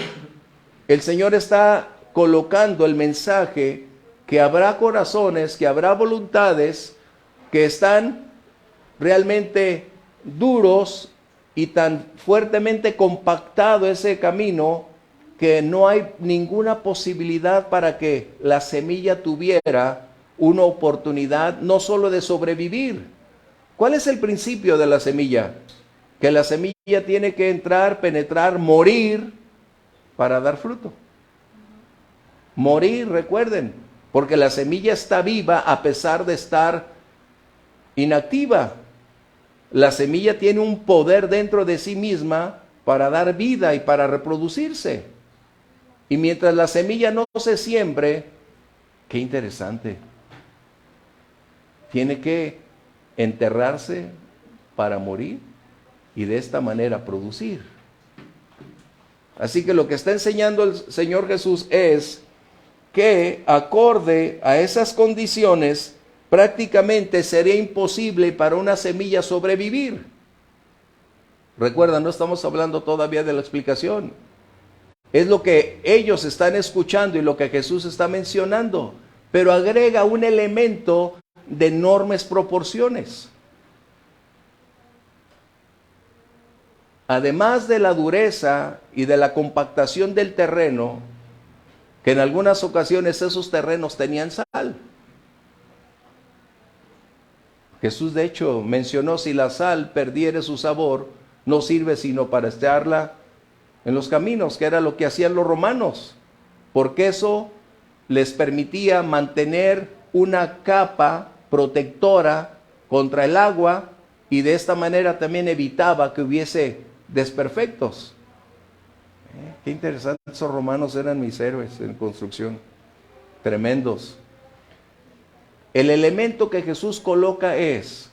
Speaker 1: el Señor está colocando el mensaje que habrá corazones, que habrá voluntades que están realmente duros y tan fuertemente compactado ese camino que no hay ninguna posibilidad para que la semilla tuviera una oportunidad no solo de sobrevivir. ¿Cuál es el principio de la semilla? Que la semilla tiene que entrar, penetrar, morir para dar fruto. Morir, recuerden, porque la semilla está viva a pesar de estar inactiva. La semilla tiene un poder dentro de sí misma para dar vida y para reproducirse. Y mientras la semilla no se siembre, qué interesante, tiene que enterrarse para morir y de esta manera producir. Así que lo que está enseñando el Señor Jesús es que acorde a esas condiciones, prácticamente sería imposible para una semilla sobrevivir. Recuerda, no estamos hablando todavía de la explicación. Es lo que ellos están escuchando y lo que Jesús está mencionando, pero agrega un elemento de enormes proporciones. Además de la dureza y de la compactación del terreno, que en algunas ocasiones esos terrenos tenían sal. Jesús de hecho mencionó, si la sal perdiere su sabor, no sirve sino para echarla en los caminos, que era lo que hacían los romanos, porque eso les permitía mantener una capa protectora contra el agua y de esta manera también evitaba que hubiese desperfectos. Qué interesante, esos romanos eran mis héroes en construcción, tremendos. El elemento que Jesús coloca es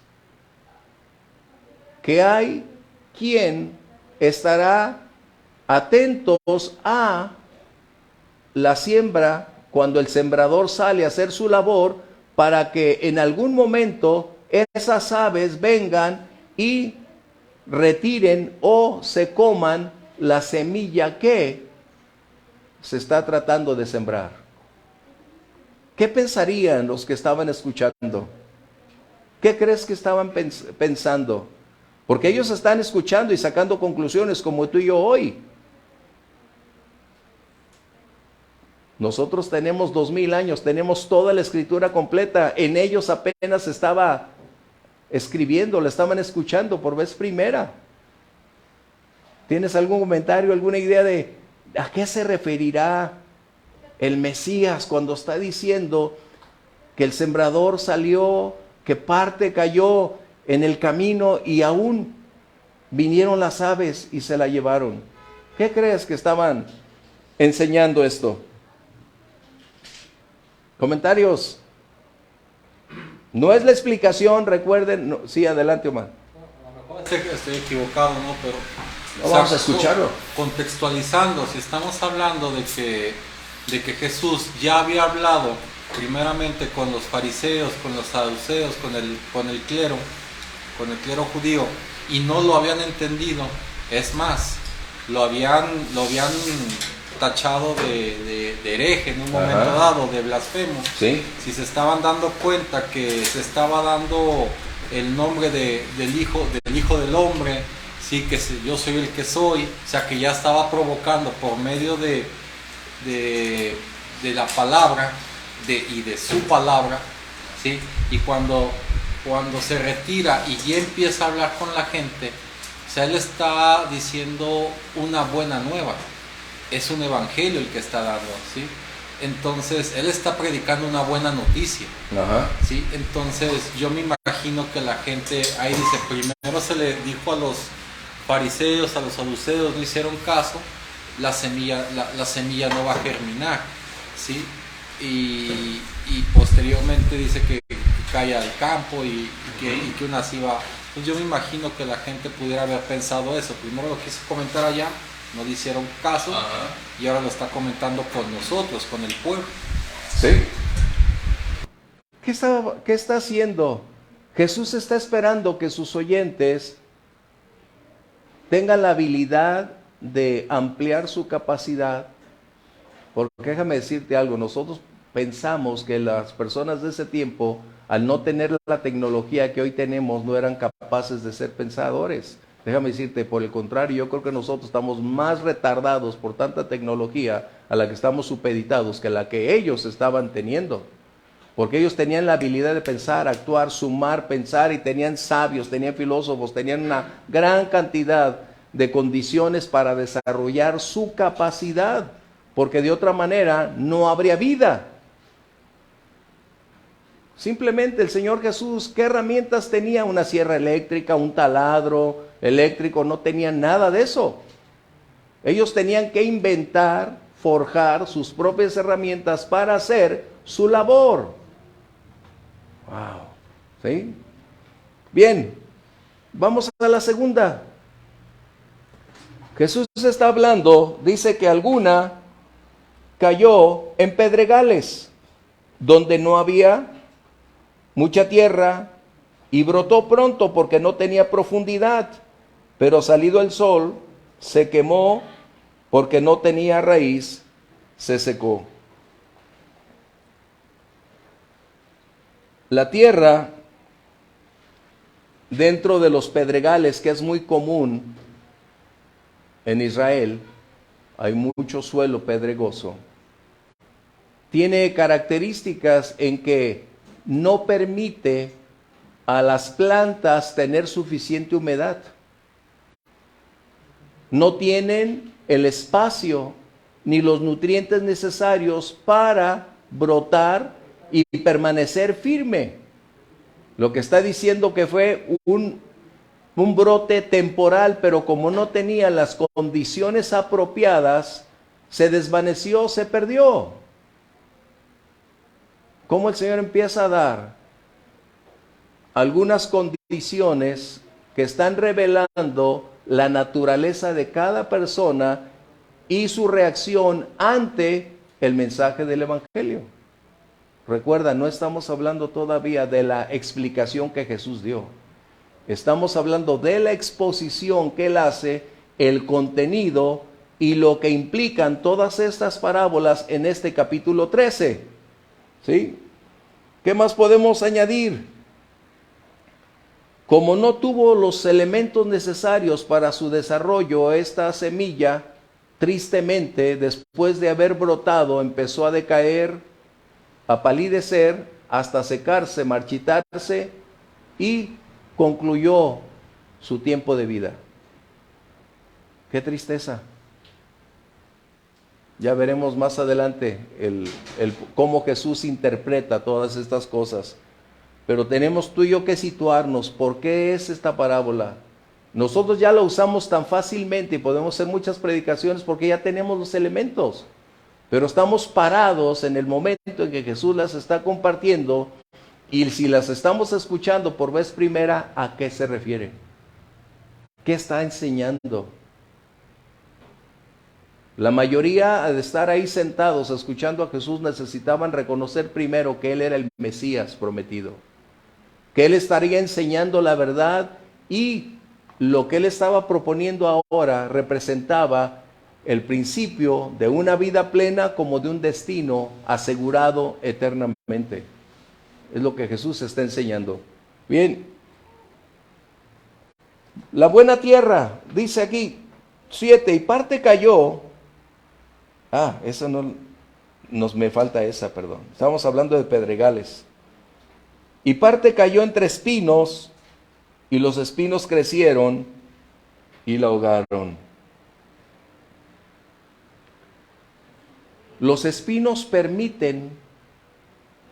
Speaker 1: que hay quien estará atentos a la siembra cuando el sembrador sale a hacer su labor, para que en algún momento esas aves vengan y retiren o se coman la semilla que se está tratando de sembrar. ¿Qué pensarían los que estaban escuchando? ¿Qué crees que estaban pensando? Porque ellos están escuchando y sacando conclusiones como tú y yo hoy. Nosotros tenemos 2000 años, tenemos toda la escritura completa. En ellos apenas estaba escribiendo, la estaban escuchando por vez primera. ¿Tienes algún comentario, alguna idea de a qué se referirá el Mesías cuando está diciendo que el sembrador salió, que parte cayó en el camino y aún vinieron las aves y se la llevaron? ¿Qué crees que estaban enseñando esto? ¿Comentarios? No es la explicación, recuerden. No, sí, adelante, Omar.
Speaker 7: A lo mejor estoy equivocado, ¿no? Pero
Speaker 1: no, vamos a escucharlo.
Speaker 7: Contextualizando, si estamos hablando de que Jesús ya había hablado primeramente con los fariseos, con los saduceos, con el clero judío, y no lo habían entendido, es más, lo habían tachado de hereje en un momento dado, de blasfemo.
Speaker 1: ¿Sí?
Speaker 7: Si se estaban dando cuenta que se estaba dando el nombre del hijo del hombre, sí, que yo soy el que soy, o sea que ya estaba provocando por medio de la palabra y de su palabra, ¿sí? Y cuando se retira y ya empieza a hablar con la gente, o sea, él está diciendo una buena nueva, es un evangelio el que está dando, ¿sí? Entonces, él está predicando una buena noticia, ¿sí? Entonces, yo me imagino que la gente, ahí dice, primero se le dijo a los fariseos, a los saduceos, no hicieron caso, la semilla no va a germinar, ¿sí? Y posteriormente dice que cae al campo y que una así va. Pues yo me imagino que la gente pudiera haber pensado eso. Primero lo quiso comentar allá, no le hicieron caso, y ahora lo está comentando con nosotros, con el pueblo.
Speaker 1: Sí. ¿Qué está haciendo? Jesús está esperando que sus oyentes tengan la habilidad de ampliar su capacidad. Porque déjame decirte algo, nosotros pensamos que las personas de ese tiempo, al no tener la tecnología que hoy tenemos, no eran capaces de ser pensadores. Déjame decirte, por el contrario, yo creo que nosotros estamos más retardados por tanta tecnología a la que estamos supeditados que la que ellos estaban teniendo. Porque ellos tenían la habilidad de pensar, actuar, sumar, pensar, y tenían sabios, tenían filósofos, tenían una gran cantidad de condiciones para desarrollar su capacidad, porque de otra manera no habría vida. Simplemente el Señor Jesús, ¿qué herramientas tenía? Una sierra eléctrica, un taladro eléctrico, no tenían nada de eso. Ellos tenían que inventar, forjar sus propias herramientas para hacer su labor. Wow. ¿Sí? Bien, vamos a la segunda. Jesús está hablando, dice que alguna cayó en pedregales, donde no había mucha tierra, y brotó pronto porque no tenía profundidad, pero salido el sol, se quemó porque no tenía raíz, se secó. La tierra dentro de los pedregales, que es muy común en Israel, hay mucho suelo pedregoso, tiene características en que no permite a las plantas tener suficiente humedad. No tienen el espacio ni los nutrientes necesarios para brotar y permanecer firme. Lo que está diciendo que fue un brote temporal, pero como no tenía las condiciones apropiadas, se desvaneció, se perdió. ¿Cómo el Señor empieza a dar algunas condiciones que están revelando la naturaleza de cada persona y su reacción ante el mensaje del Evangelio? Recuerda, no estamos hablando todavía de la explicación que Jesús dio. Estamos hablando de la exposición que Él hace, el contenido y lo que implican todas estas parábolas en este capítulo 13. ¿Sí? ¿Qué más podemos añadir? Como no tuvo los elementos necesarios para su desarrollo, esta semilla, tristemente, después de haber brotado, empezó a decaer, a palidecer, hasta secarse, marchitarse y concluyó su tiempo de vida. ¡Qué tristeza! Ya veremos más adelante cómo Jesús interpreta todas estas cosas. Pero tenemos tú y yo que situarnos. ¿Por qué es esta parábola? Nosotros ya la usamos tan fácilmente y podemos hacer muchas predicaciones porque ya tenemos los elementos. Pero estamos parados en el momento en que Jesús las está compartiendo, y si las estamos escuchando por vez primera, ¿a qué se refiere? ¿Qué está enseñando? La mayoría de estar ahí sentados escuchando a Jesús necesitaban reconocer primero que Él era el Mesías prometido, que Él estaría enseñando la verdad, y lo que Él estaba proponiendo ahora representaba el principio de una vida plena como de un destino asegurado eternamente. Es lo que Jesús está enseñando. Bien, la buena tierra, dice aquí, 7, y parte cayó. Esa no, me falta esa, perdón. Estamos hablando de pedregales. Y parte cayó entre espinos, y los espinos crecieron y la ahogaron. Los espinos permiten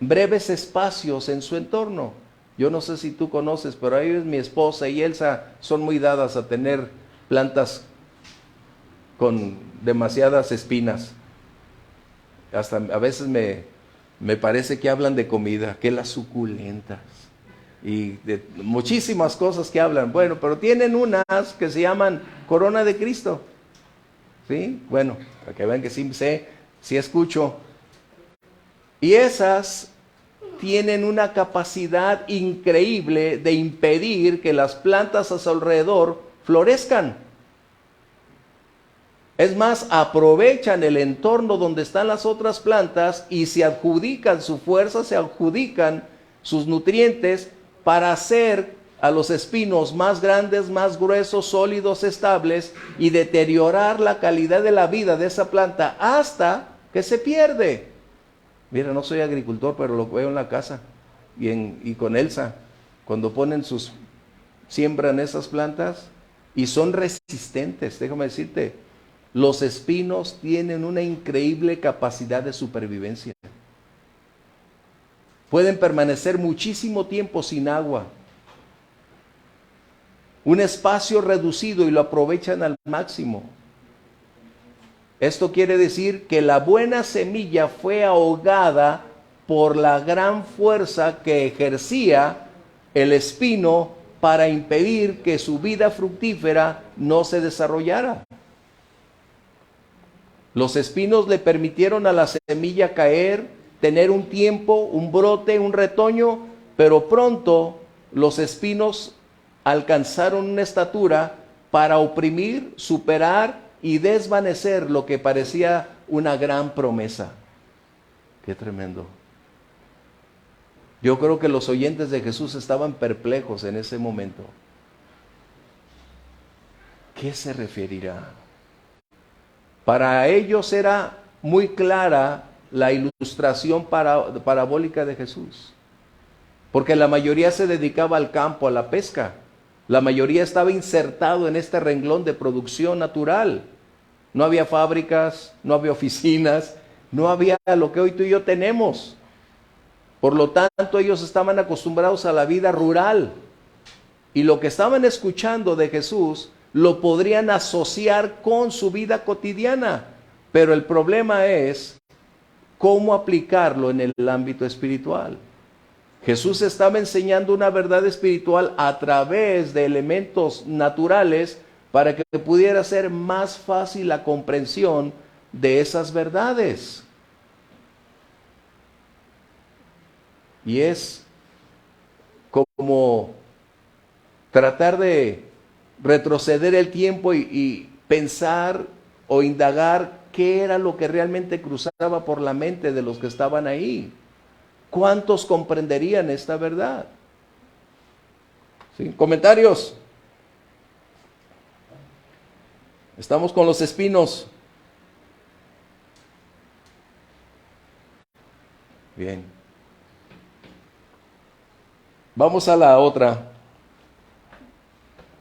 Speaker 1: breves espacios en su entorno. Yo no sé si tú conoces, pero ahí es mi esposa y Elsa, son muy dadas a tener plantas con demasiadas espinas. Hasta a veces me parece que hablan de comida, que las suculentas, y de muchísimas cosas que hablan. Bueno, pero tienen unas que se llaman corona de Cristo. ¿Sí? Bueno, para que vean que sí sé, sí escucho. Y esas tienen una capacidad increíble de impedir que las plantas a su alrededor florezcan. Es más, aprovechan el entorno donde están las otras plantas y se adjudican su fuerza, se adjudican sus nutrientes para hacer a los espinos más grandes, más gruesos, sólidos, estables, y deteriorar la calidad de la vida de esa planta hasta que se pierde. Mira, no soy agricultor, pero lo veo en la casa y con Elsa, cuando siembran esas plantas y son resistentes. Déjame decirte, los espinos tienen una increíble capacidad de supervivencia. Pueden permanecer muchísimo tiempo sin agua, un espacio reducido, y lo aprovechan al máximo. Esto quiere decir que la buena semilla fue ahogada por la gran fuerza que ejercía el espino para impedir que su vida fructífera no se desarrollara. Los espinos le permitieron a la semilla caer, tener un tiempo, un brote, un retoño, pero pronto los espinos alcanzaron una estatura para oprimir, superar y desvanecer lo que parecía una gran promesa. Qué tremendo. Yo creo que los oyentes de Jesús estaban perplejos en ese momento. ¿Qué se referirá? Para ellos era muy clara la ilustración parabólica de Jesús, porque la mayoría se dedicaba al campo, a la pesca. La mayoría estaba insertado en este renglón de producción natural. No había fábricas, no había oficinas, no había lo que hoy tú y yo tenemos. Por lo tanto, ellos estaban acostumbrados a la vida rural. Y lo que estaban escuchando de Jesús lo podrían asociar con su vida cotidiana. Pero el problema es cómo aplicarlo en el ámbito espiritual. Jesús estaba enseñando una verdad espiritual a través de elementos naturales para que pudiera ser más fácil la comprensión de esas verdades. Y es como tratar de retroceder el tiempo y pensar o indagar qué era lo que realmente cruzaba por la mente de los que estaban ahí. ¿Cuántos comprenderían esta verdad? ¿Sí? ¿Comentarios? Estamos con los espinos. Bien. Vamos a la otra.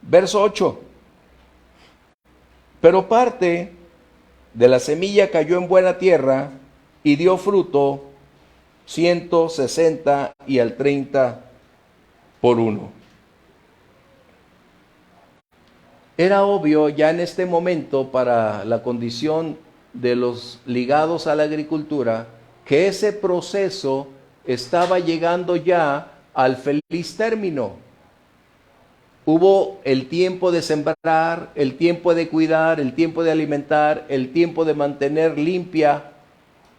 Speaker 1: Verso 8. Pero parte de la semilla cayó en buena tierra y dio fruto 160 y al 30 por uno. Era obvio ya en este momento para la condición de los ligados a la agricultura que ese proceso estaba llegando ya al feliz término. Hubo el tiempo de sembrar, el tiempo de cuidar, el tiempo de alimentar, el tiempo de mantener limpia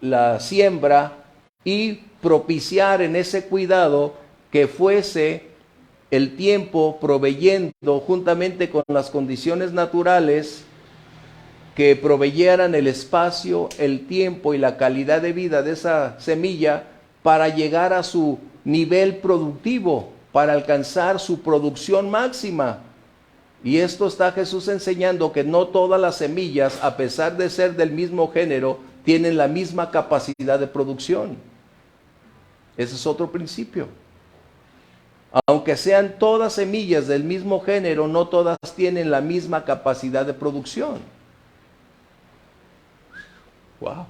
Speaker 1: la siembra y propiciar en ese cuidado que fuese el tiempo proveyendo juntamente con las condiciones naturales que proveyeran el espacio, el tiempo y la calidad de vida de esa semilla para llegar a su nivel productivo, para alcanzar su producción máxima. Y esto está Jesús enseñando que no todas las semillas, a pesar de ser del mismo género, tienen la misma capacidad de producción. Ese es otro principio. Aunque sean todas semillas del mismo género, no todas tienen la misma capacidad de producción. Wow.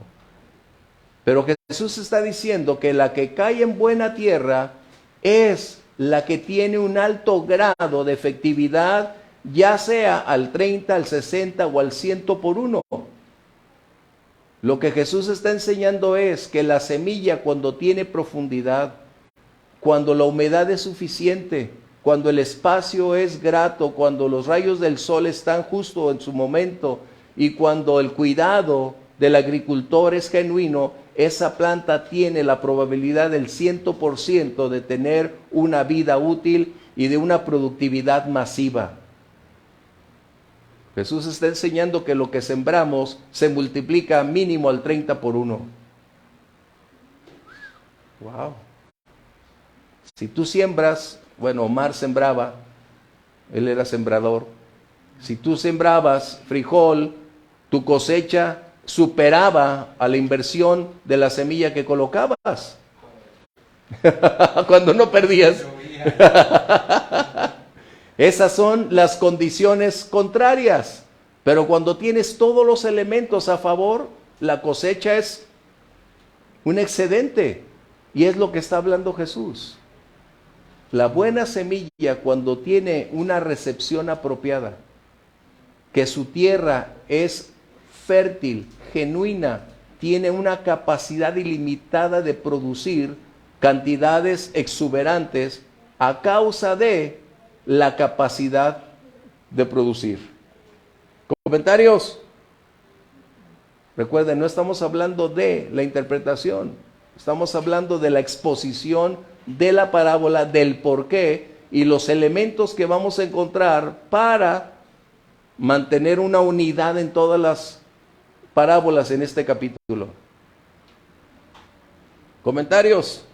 Speaker 1: Pero Jesús está diciendo que la que cae en buena tierra es la que tiene un alto grado de efectividad, ya sea al 30, al 60 o al 100 por uno. Lo que Jesús está enseñando es que la semilla, cuando tiene profundidad, cuando la humedad es suficiente, cuando el espacio es grato, cuando los rayos del sol están justo en su momento y cuando el cuidado del agricultor es genuino, esa planta tiene la probabilidad del 100% de tener una vida útil y de una productividad masiva. Jesús está enseñando que lo que sembramos se multiplica mínimo al 30 por uno. Wow. Si tú siembras, bueno, Omar sembraba, él era sembrador. Si tú sembrabas frijol, tu cosecha superaba a la inversión de la semilla que colocabas. Cuando no perdías. Esas son las condiciones contrarias. Pero cuando tienes todos los elementos a favor, la cosecha es un excedente. Y es lo que está hablando Jesús. La buena semilla, cuando tiene una recepción apropiada, que su tierra es fértil, genuina, tiene una capacidad ilimitada de producir cantidades exuberantes a causa de la capacidad de producir. ¿Comentarios? Recuerden, no estamos hablando de la interpretación, estamos hablando de la exposición de la parábola, del porqué y los elementos que vamos a encontrar para mantener una unidad en todas las parábolas en este capítulo. ¿Comentarios?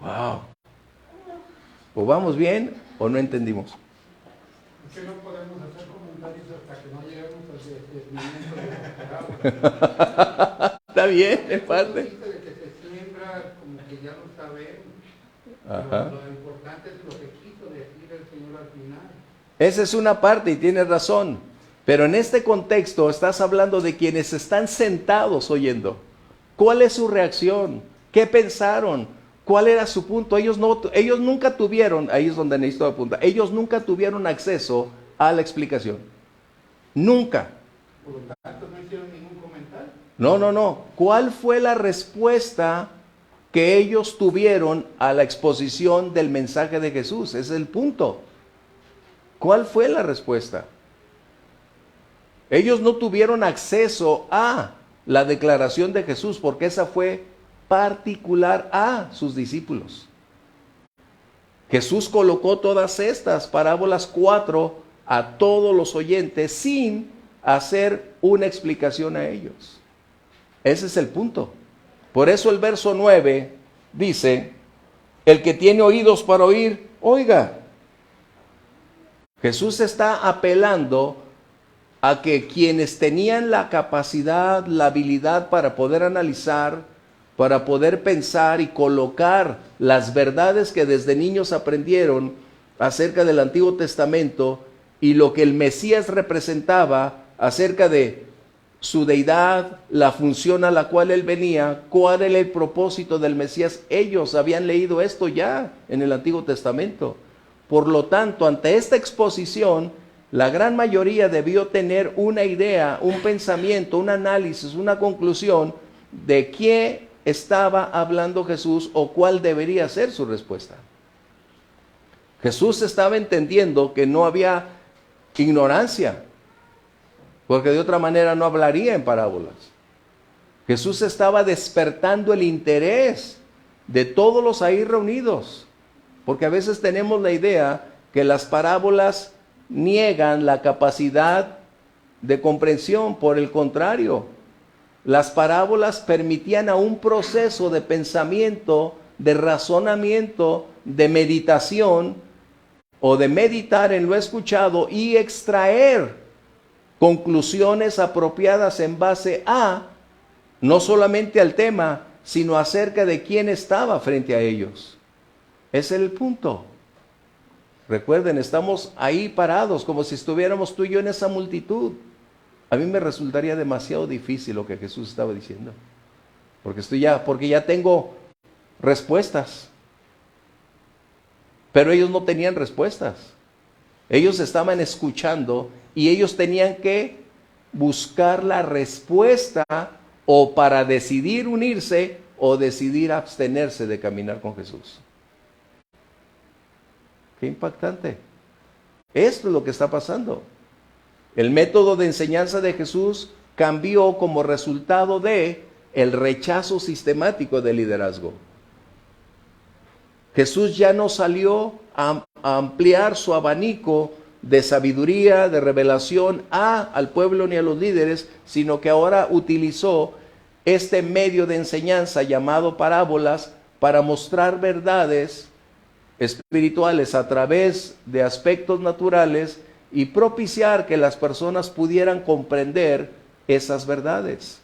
Speaker 1: Wow. ¿O vamos bien o no entendimos?
Speaker 8: Es que no podemos hacer comentarios hasta que no lleguemos al descubrimiento de la parábola.
Speaker 1: Está bien, en parte.
Speaker 8: De que se siembra, como que ya lo sabemos.
Speaker 1: Ajá.
Speaker 8: Lo importante es lo que quiso decir el Señor al final.
Speaker 1: Esa es una parte y tienes razón. Pero en este contexto estás hablando de quienes están sentados oyendo. ¿Cuál es su reacción? ¿Qué pensaron? ¿Cuál era su punto? Ellos nunca tuvieron, ahí es donde necesito apuntar, ellos nunca tuvieron acceso a la explicación. Nunca.
Speaker 8: Por lo tanto, no hicieron ningún comentario.
Speaker 1: No. ¿Cuál fue la respuesta que ellos tuvieron a la exposición del mensaje de Jesús? Ese es el punto. ¿Cuál fue la respuesta? Ellos no tuvieron acceso a la declaración de Jesús, porque esa fue particular a sus discípulos. Jesús colocó todas estas parábolas 4 a todos los oyentes sin hacer una explicación a ellos. Ese es el punto. Por eso el verso 9 dice, el que tiene oídos para oír, oiga. Jesús está apelando a que quienes tenían la capacidad, la habilidad para poder analizar, para poder pensar y colocar las verdades que desde niños aprendieron acerca del Antiguo Testamento y lo que el Mesías representaba acerca de su deidad, la función a la cual él venía, cuál era el propósito del Mesías. Ellos habían leído esto ya en el Antiguo Testamento. Por lo tanto, ante esta exposición, la gran mayoría debió tener una idea, un pensamiento, un análisis, una conclusión de qué estaba hablando Jesús o cuál debería ser su respuesta. Jesús estaba entendiendo que no había ignorancia, porque de otra manera no hablaría en parábolas. Jesús estaba despertando el interés de todos los ahí reunidos, porque a veces tenemos la idea que las parábolas niegan la capacidad de comprensión. Por el contrario, las parábolas permitían a un proceso de pensamiento, de razonamiento, de meditación o de meditar en lo escuchado y extraer conclusiones apropiadas en base a, no solamente al tema, sino acerca de quién estaba frente a ellos. Ese es el punto. Recuerden, estamos ahí parados como si estuviéramos tú y yo en esa multitud. A mí me resultaría demasiado difícil lo que Jesús estaba diciendo, porque ya tengo respuestas. Pero ellos no tenían respuestas. Ellos estaban escuchando y ellos tenían que buscar la respuesta o para decidir unirse o decidir abstenerse de caminar con Jesús. Qué impactante. Esto es lo que está pasando. El método de enseñanza de Jesús cambió como resultado de el rechazo sistemático del liderazgo. Jesús ya no salió a ampliar su abanico de sabiduría, de revelación al pueblo ni a los líderes, sino que ahora utilizó este medio de enseñanza llamado parábolas para mostrar verdades espirituales a través de aspectos naturales y propiciar que las personas pudieran comprender esas verdades.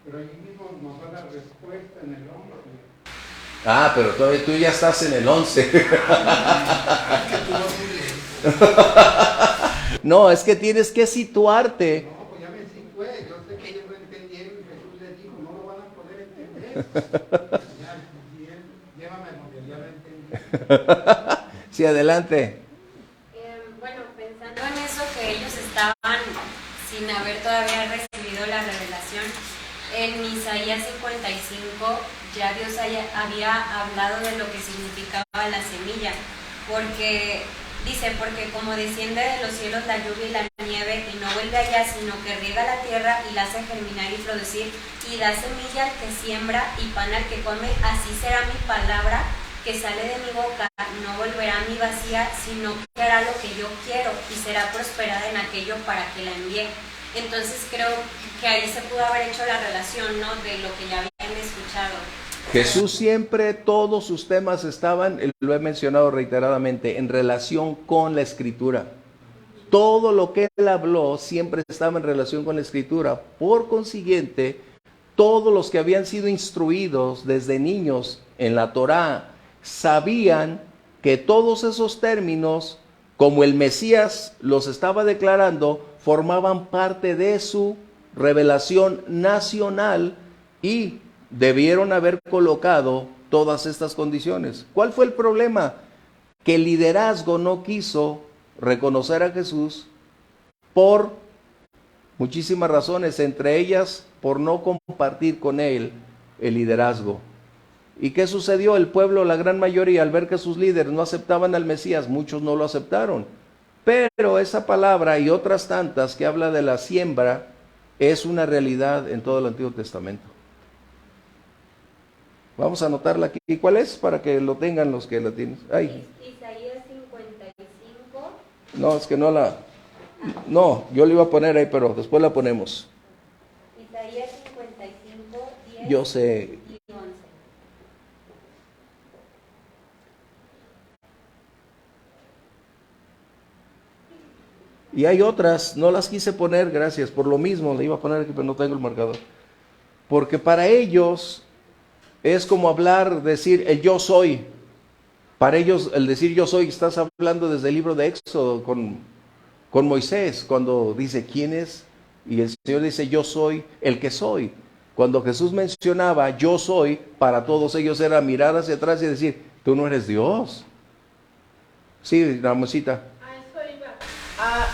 Speaker 8: Pero ahí mismo nos da la respuesta en el 11.
Speaker 1: Ah, pero todavía tú ya estás en el 11. No, es que tienes que situarte.
Speaker 8: No, pues ya me situé. Yo sé que ellos lo entendieron y Jesús les dijo, no lo van a poder entender. Llévame donde ya lo entendí.
Speaker 1: Sí, adelante.
Speaker 9: Bueno, pensando en eso, que ellos estaban sin haber todavía recibido la revelación, en Isaías 55 ya Dios había hablado de lo que significaba la semilla, porque dice, porque como desciende de los cielos la lluvia y la nieve y no vuelve allá, sino que riega la tierra y la hace germinar y producir, y da semilla al que siembra y pan al que come, así será mi palabra que sale de mi boca, no volverá a mí vacía, sino que hará lo que yo quiero y será prosperada en aquello para que la envíe. Entonces creo que ahí se pudo haber hecho la relación, ¿no?, de lo que ya habían escuchado.
Speaker 1: Jesús siempre, todos sus temas estaban, lo he mencionado reiteradamente, en relación con la Escritura. Todo lo que él habló siempre estaba en relación con la Escritura. Por consiguiente, todos los que habían sido instruidos desde niños en la Torá sabían que todos esos términos, como el Mesías los estaba declarando, formaban parte de su revelación nacional y debieron haber colocado todas estas condiciones. ¿Cuál fue el problema? Que el liderazgo no quiso reconocer a Jesús por muchísimas razones, entre ellas por no compartir con él el liderazgo. ¿Y qué sucedió? El pueblo, la gran mayoría, al ver que sus líderes no aceptaban al Mesías, muchos no lo aceptaron. Pero esa palabra y otras tantas que habla de la siembra es una realidad en todo el Antiguo Testamento. Vamos a anotarla aquí. ¿Y cuál es? Para que lo tengan los que la tienen. Ay.
Speaker 9: Isaías 55.
Speaker 1: No, es que no la... No, yo la iba a poner ahí, pero después la ponemos.
Speaker 9: Isaías 55, 10
Speaker 1: Yo sé.
Speaker 9: y 11.
Speaker 1: Y hay otras, no las quise poner, gracias, por lo mismo, la iba a poner aquí, pero no tengo el marcador. Porque para ellos es como hablar, decir el yo soy. Para ellos el decir yo soy, estás hablando desde el libro de Éxodo con Moisés, cuando dice quién es, y el Señor dice yo soy el que soy. Cuando Jesús mencionaba yo soy, para todos ellos era mirar hacia atrás y decir, tú no eres Dios. Sí, Ramosita.
Speaker 6: A eso iba.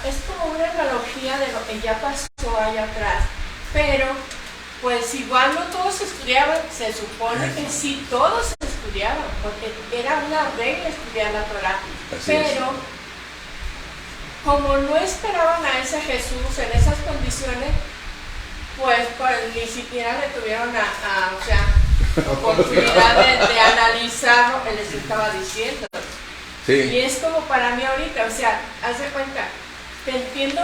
Speaker 6: Es como una analogía de lo que ya pasó allá atrás, pero pues igual no todos estudiaban, se supone que sí todos estudiaban, porque era una regla estudiar la Torah, pero como no esperaban a ese Jesús en esas condiciones, pues ni siquiera le tuvieron oportunidad de analizarlo, él les estaba diciendo.
Speaker 1: Sí.
Speaker 6: Y es como para mí ahorita, o sea, haz de cuenta, te entiendo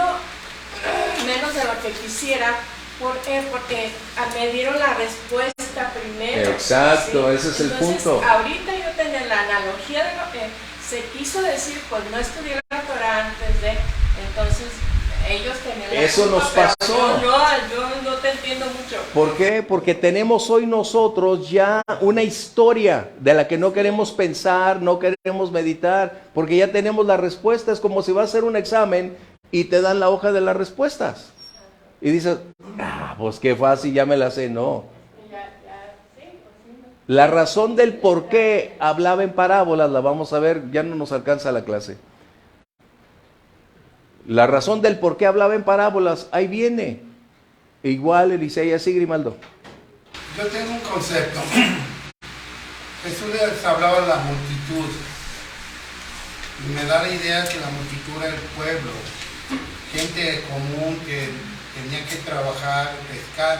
Speaker 6: menos de lo que quisiera, porque me dieron la respuesta primero.
Speaker 1: Exacto,
Speaker 6: ¿sí?
Speaker 1: ese es el
Speaker 6: Entonces,
Speaker 1: punto.
Speaker 6: ahorita yo tenía la analogía de lo que se quiso decir, pues no estudié la Torah antes de, entonces ellos tenían la
Speaker 1: Eso
Speaker 6: culpa,
Speaker 1: nos
Speaker 6: pero
Speaker 1: pasó.
Speaker 6: yo no te entiendo mucho.
Speaker 1: ¿Por qué? Porque tenemos hoy nosotros ya una historia de la que no queremos pensar, no queremos meditar, porque ya tenemos las respuestas. Es como si vas a hacer un examen y te dan la hoja de las respuestas. Y dices, pues qué fácil, ya me la sé. No. La razón del por qué hablaba en parábolas la vamos a ver, ya no nos alcanza la clase. La razón del por qué hablaba en parábolas, ahí viene. Igual Eliseo, así Grimaldo.
Speaker 8: Yo tengo un concepto. Jesús les hablaba a la multitud. Y me da la idea que la multitud era el pueblo. Gente común que tenía que trabajar, pescar.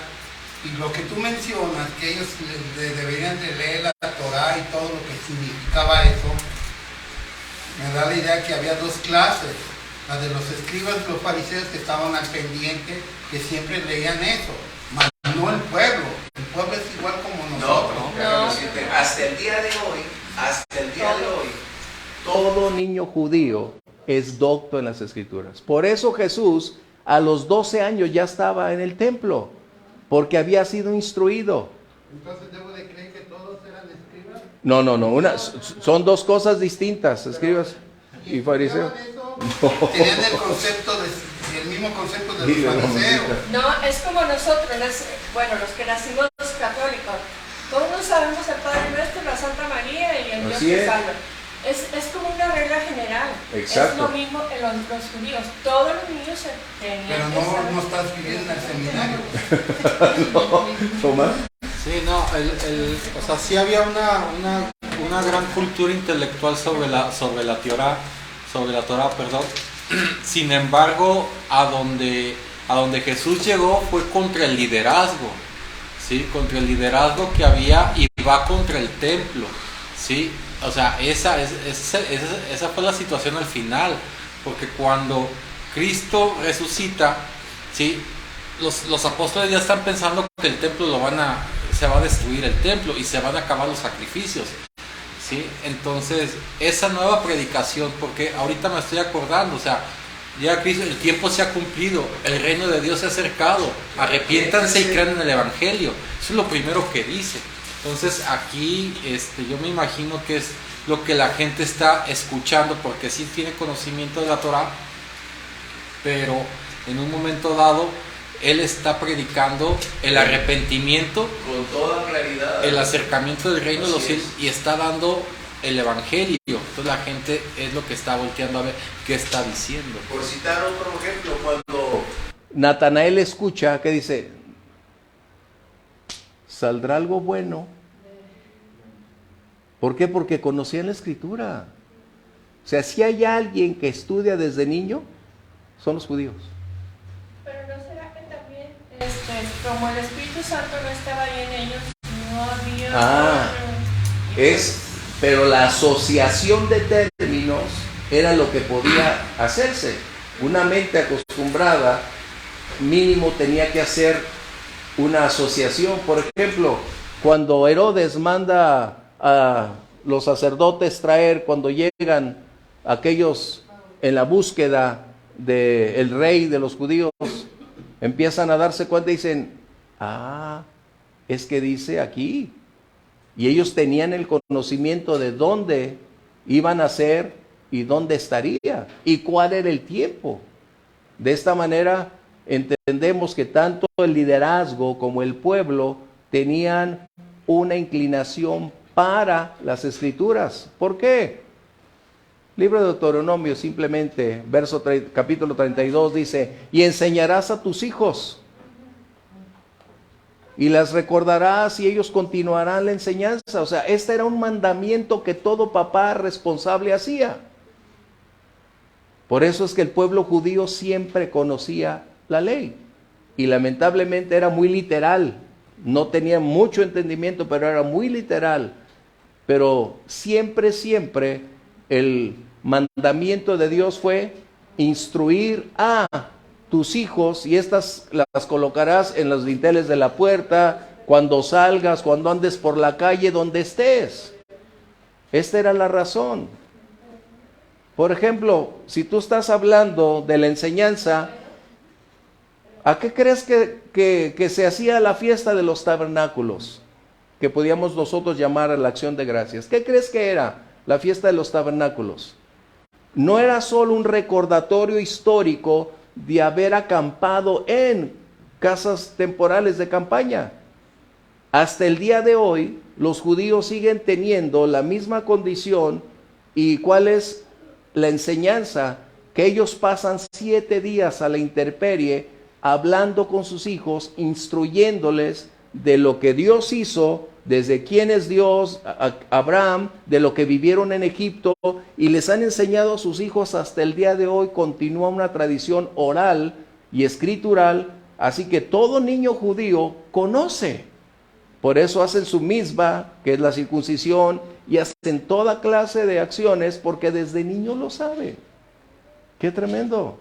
Speaker 8: Y lo que tú mencionas, que ellos deberían de leer la Torah y todo lo que significaba eso, me da la idea que había dos clases. La de los escribas y los fariseos que estaban al pendiente, que siempre leían eso, mas no el pueblo. El pueblo es igual como nosotros.
Speaker 1: No. Hasta el día de hoy, todo niño judío es docto en las Escrituras. Por eso Jesús a los 12 años ya estaba en el templo, porque había sido instruido.
Speaker 8: Entonces debo de creer que todos eran escribas.
Speaker 1: No, son dos cosas distintas, escribas y fariseos.
Speaker 8: Tenían el mismo concepto de los fariseos.
Speaker 6: No, es como nosotros, los que nacimos católicos. Todos sabemos el Padre Nuestro, la Santa María y el Dios que salva. Es como una regla general.
Speaker 1: Exacto.
Speaker 6: Es lo mismo en los judíos. Todos los niños tenían
Speaker 8: Pero
Speaker 6: que saber.
Speaker 8: no estás viviendo en el seminario.
Speaker 1: ¿Tomás?
Speaker 7: Sí, no, o sea, sí había una gran cultura intelectual sobre la Torah, perdón. Sin embargo, a donde Jesús llegó fue contra el liderazgo, ¿sí? Contra el liderazgo que había y va contra el templo, ¿sí? O sea, esa fue la situación al final, porque cuando Cristo resucita, ¿sí? Los apóstoles ya están pensando que el templo se va a destruir el templo y se van a acabar los sacrificios, ¿sí? Entonces, esa nueva predicación, porque ahorita me estoy acordando, o sea, ya Cristo, el tiempo se ha cumplido, el reino de Dios se ha acercado, arrepiéntanse y crean en el Evangelio. Eso es lo primero que dice. Entonces, aquí yo me imagino que es lo que la gente está escuchando, porque sí tiene conocimiento de la Torah, pero en un momento dado él está predicando el arrepentimiento
Speaker 1: con toda claridad,
Speaker 7: el acercamiento del reino de los cielos, y está dando el evangelio. Entonces la gente es lo que está volteando a ver qué está diciendo.
Speaker 1: Por citar otro ejemplo, cuando Natanael escucha, ¿qué dice? ¿Saldrá algo bueno? ¿Por qué? Porque conocían la Escritura. O sea, si hay alguien que estudia desde niño, son los judíos.
Speaker 6: Pero ¿no será que también como el Espíritu Santo no estaba ahí en ellos, no había...
Speaker 1: Pero la asociación de términos era lo que podía hacerse. Una mente acostumbrada mínimo tenía que hacer una asociación. Por ejemplo, cuando Herodes manda a los sacerdotes traer, cuando llegan aquellos en la búsqueda del rey de los judíos, empiezan a darse cuenta y dicen, es que dice aquí. Y ellos tenían el conocimiento de dónde iban a ser y dónde estaría y cuál era el tiempo. De esta manera entendemos que tanto el liderazgo como el pueblo tenían una inclinación para las Escrituras. ¿Por qué? Libro de Deuteronomio, simplemente, capítulo 32 dice, y enseñarás a tus hijos y las recordarás y ellos continuarán la enseñanza. O sea, este era un mandamiento que todo papá responsable hacía. Por eso es que el pueblo judío siempre conocía la ley y lamentablemente era muy literal. No tenía mucho entendimiento, pero era muy literal. Pero siempre el mandamiento de Dios fue instruir a tus hijos, y estas las colocarás en los dinteles de la puerta, cuando salgas, cuando andes por la calle, donde estés. Esta era la razón. Por ejemplo, si tú estás hablando de la enseñanza, ¿a qué crees que se hacía la fiesta de los tabernáculos? Que podíamos nosotros llamar a la acción de gracias. ¿Qué crees que era la fiesta de los tabernáculos? No era solo un recordatorio histórico de haber acampado en casas temporales de campaña. Hasta el día de hoy, los judíos siguen teniendo la misma condición. ¿Y cuál es la enseñanza? Que ellos pasan 7 días a la intemperie hablando con sus hijos, instruyéndoles de lo que Dios hizo, desde quién es Dios, Abraham, de lo que vivieron en Egipto, y les han enseñado a sus hijos hasta el día de hoy. Continúa una tradición oral y escritural, así que todo niño judío conoce. Por eso hacen su misma, que es la circuncisión, y hacen toda clase de acciones, porque desde niño lo sabe. ¡Qué tremendo!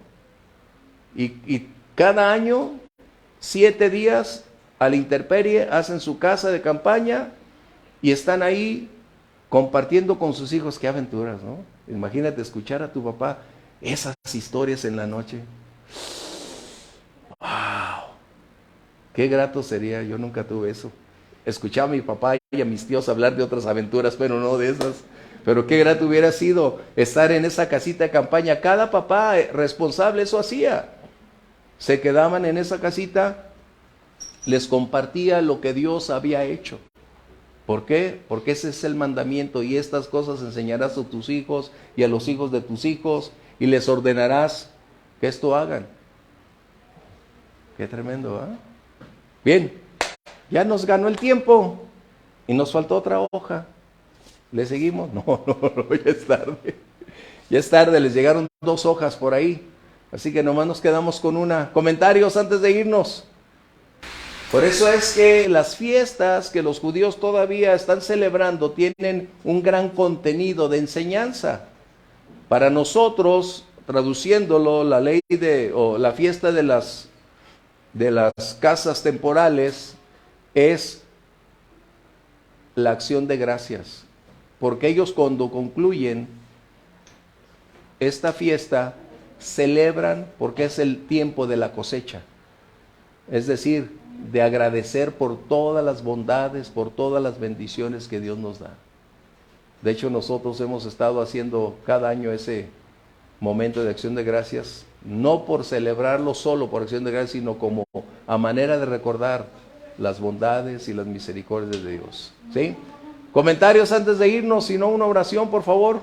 Speaker 1: Y cada año, 7 días, a la intemperie, hacen su casa de campaña y están ahí compartiendo con sus hijos. Qué aventuras, ¿no? Imagínate escuchar a tu papá esas historias en la noche. ¡Wow! Qué grato sería. Yo nunca tuve eso. Escuchaba a mi papá y a mis tíos hablar de otras aventuras, pero no de esas. Pero qué grato hubiera sido estar en esa casita de campaña. Cada papá responsable eso hacía. Se quedaban en esa casita, les compartía lo que Dios había hecho. ¿Por qué? Porque ese es el mandamiento, y estas cosas enseñarás a tus hijos y a los hijos de tus hijos, y les ordenarás que esto hagan. Qué tremendo, ¿eh? Bien, ya nos ganó el tiempo y nos faltó otra hoja. ¿Le seguimos? No, ya es tarde. Ya es tarde, les llegaron 2 hojas por ahí. Así que nomás nos quedamos con una. Comentarios antes de irnos. Por eso es que las fiestas que los judíos todavía están celebrando tienen un gran contenido de enseñanza. Para nosotros, traduciéndolo, la ley o la fiesta de las casas temporales es la acción de gracias. Porque ellos, cuando concluyen esta fiesta, celebran, porque es el tiempo de la cosecha. Es decir, de agradecer por todas las bondades, por todas las bendiciones que Dios nos da. De hecho, nosotros hemos estado haciendo cada año ese momento de acción de gracias, no por celebrarlo solo por acción de gracias, sino como a manera de recordar las bondades y las misericordias de Dios. ¿Sí? Comentarios antes de irnos, si no, una oración, por favor.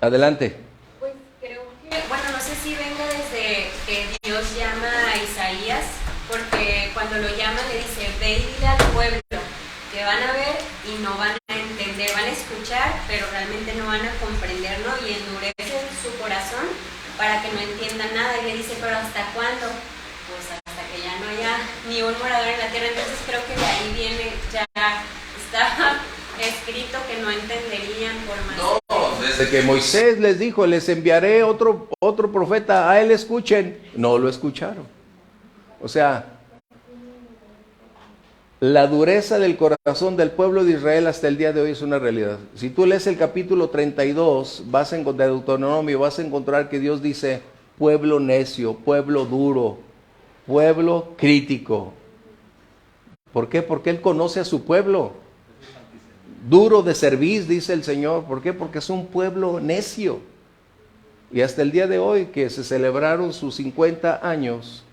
Speaker 1: Adelante.
Speaker 9: Pues creo que, bueno, no sé si venga desde que Dios llama a Isaías, porque cuando lo llama le dice, ve y dile al pueblo que van a ver y no van a entender, van a escuchar, pero realmente no van a comprender, ¿no? Y endurecen su corazón para que no entiendan nada. Y le dice, pero ¿hasta cuándo? pues hasta que ya no haya ni un morador en la tierra. Entonces creo que de ahí viene, ya está escrito que no entenderían por más.
Speaker 1: No, desde que Moisés les dijo, les enviaré otro profeta, a él escuchen, no lo escucharon. O sea, la dureza del corazón del pueblo de Israel hasta el día de hoy es una realidad. Si tú lees el capítulo 32 de Deuteronomio, vas a encontrar que Dios dice, pueblo necio, pueblo duro, pueblo crítico. ¿Por qué? Porque Él conoce a su pueblo. Duro de servir, dice el Señor. ¿Por qué? Porque es un pueblo necio. Y hasta el día de hoy, que se celebraron sus 50 años,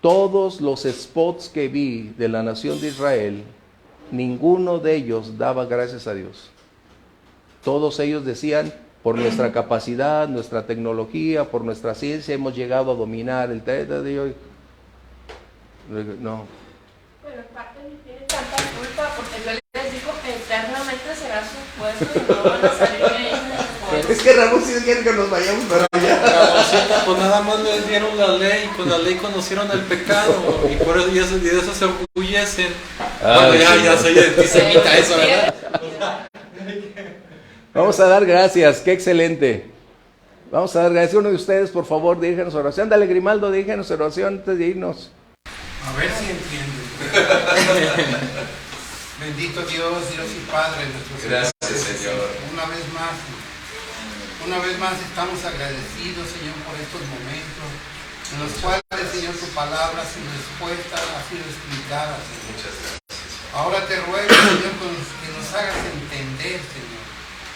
Speaker 1: todos los spots que vi de la nación de Israel, ninguno de ellos daba gracias a Dios. Todos ellos decían, por nuestra capacidad, nuestra tecnología, por nuestra ciencia, hemos llegado a dominar el día de hoy. No.
Speaker 6: Pero en parte ni tiene tanta culpa, porque Dios les dijo que eternamente será su pueblo y no van a salir de ahí.
Speaker 1: Es que Ramón sí quiere que nos vayamos para allá.
Speaker 7: Ramoncito, pues nada más les dieron la ley, y con la ley conocieron el pecado, y por eso, y de eso se orgullecen. Bueno, ya soy antisemita eso, ¿verdad?
Speaker 1: Vamos a dar gracias, qué excelente. Vamos a dar gracias. Uno de ustedes, por favor, diríjanos oración. Dale, Grimaldo, diríjanos oración antes de irnos.
Speaker 8: A ver si entienden. Bendito Dios y Padre nuestro Señor.
Speaker 1: Gracias, Señor.
Speaker 8: Una vez más estamos agradecidos, Señor, por estos momentos en los cuales, Señor, tu palabra sin respuesta ha sido explicada, Señor.
Speaker 1: Muchas gracias.
Speaker 8: Ahora te ruego, Señor, que nos hagas entender, Señor,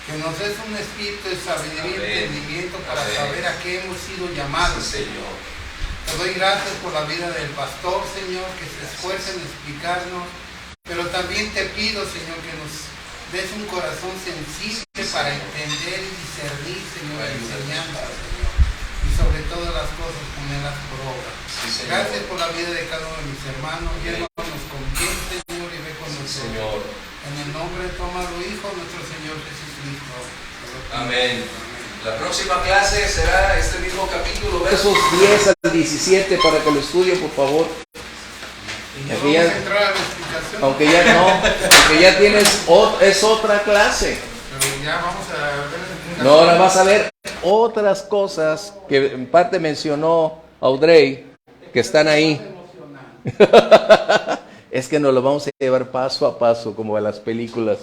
Speaker 8: que nos des un espíritu de sabiduría y entendimiento para saber a qué hemos sido llamados, Señor. Te doy gracias por la vida del pastor, Señor, que se esfuerza en explicarnos, pero también te pido, Señor, que nos des un corazón sensible para entender y discernir, Señor, la enseñanza, Señor, y sobre todas las cosas ponerlas por obra. Sí, gracias por la vida de cada uno de mis hermanos. Llévanos con bien, Señor, y ve con nosotros. Señor. En el nombre de tu amado Hijo, nuestro Señor Jesucristo.
Speaker 1: Amén. La próxima clase será este mismo capítulo, versos 10 al 17, para que lo estudien, por favor.
Speaker 8: Aunque ya, entrar a la explicación.
Speaker 1: Aunque ya tienes, es otra clase.
Speaker 8: Pero ya vamos a ver.
Speaker 1: No, ahora vas a ver otras cosas que en parte mencionó Audrey, que están ahí. Es que nos lo vamos a llevar paso a paso, como en las películas.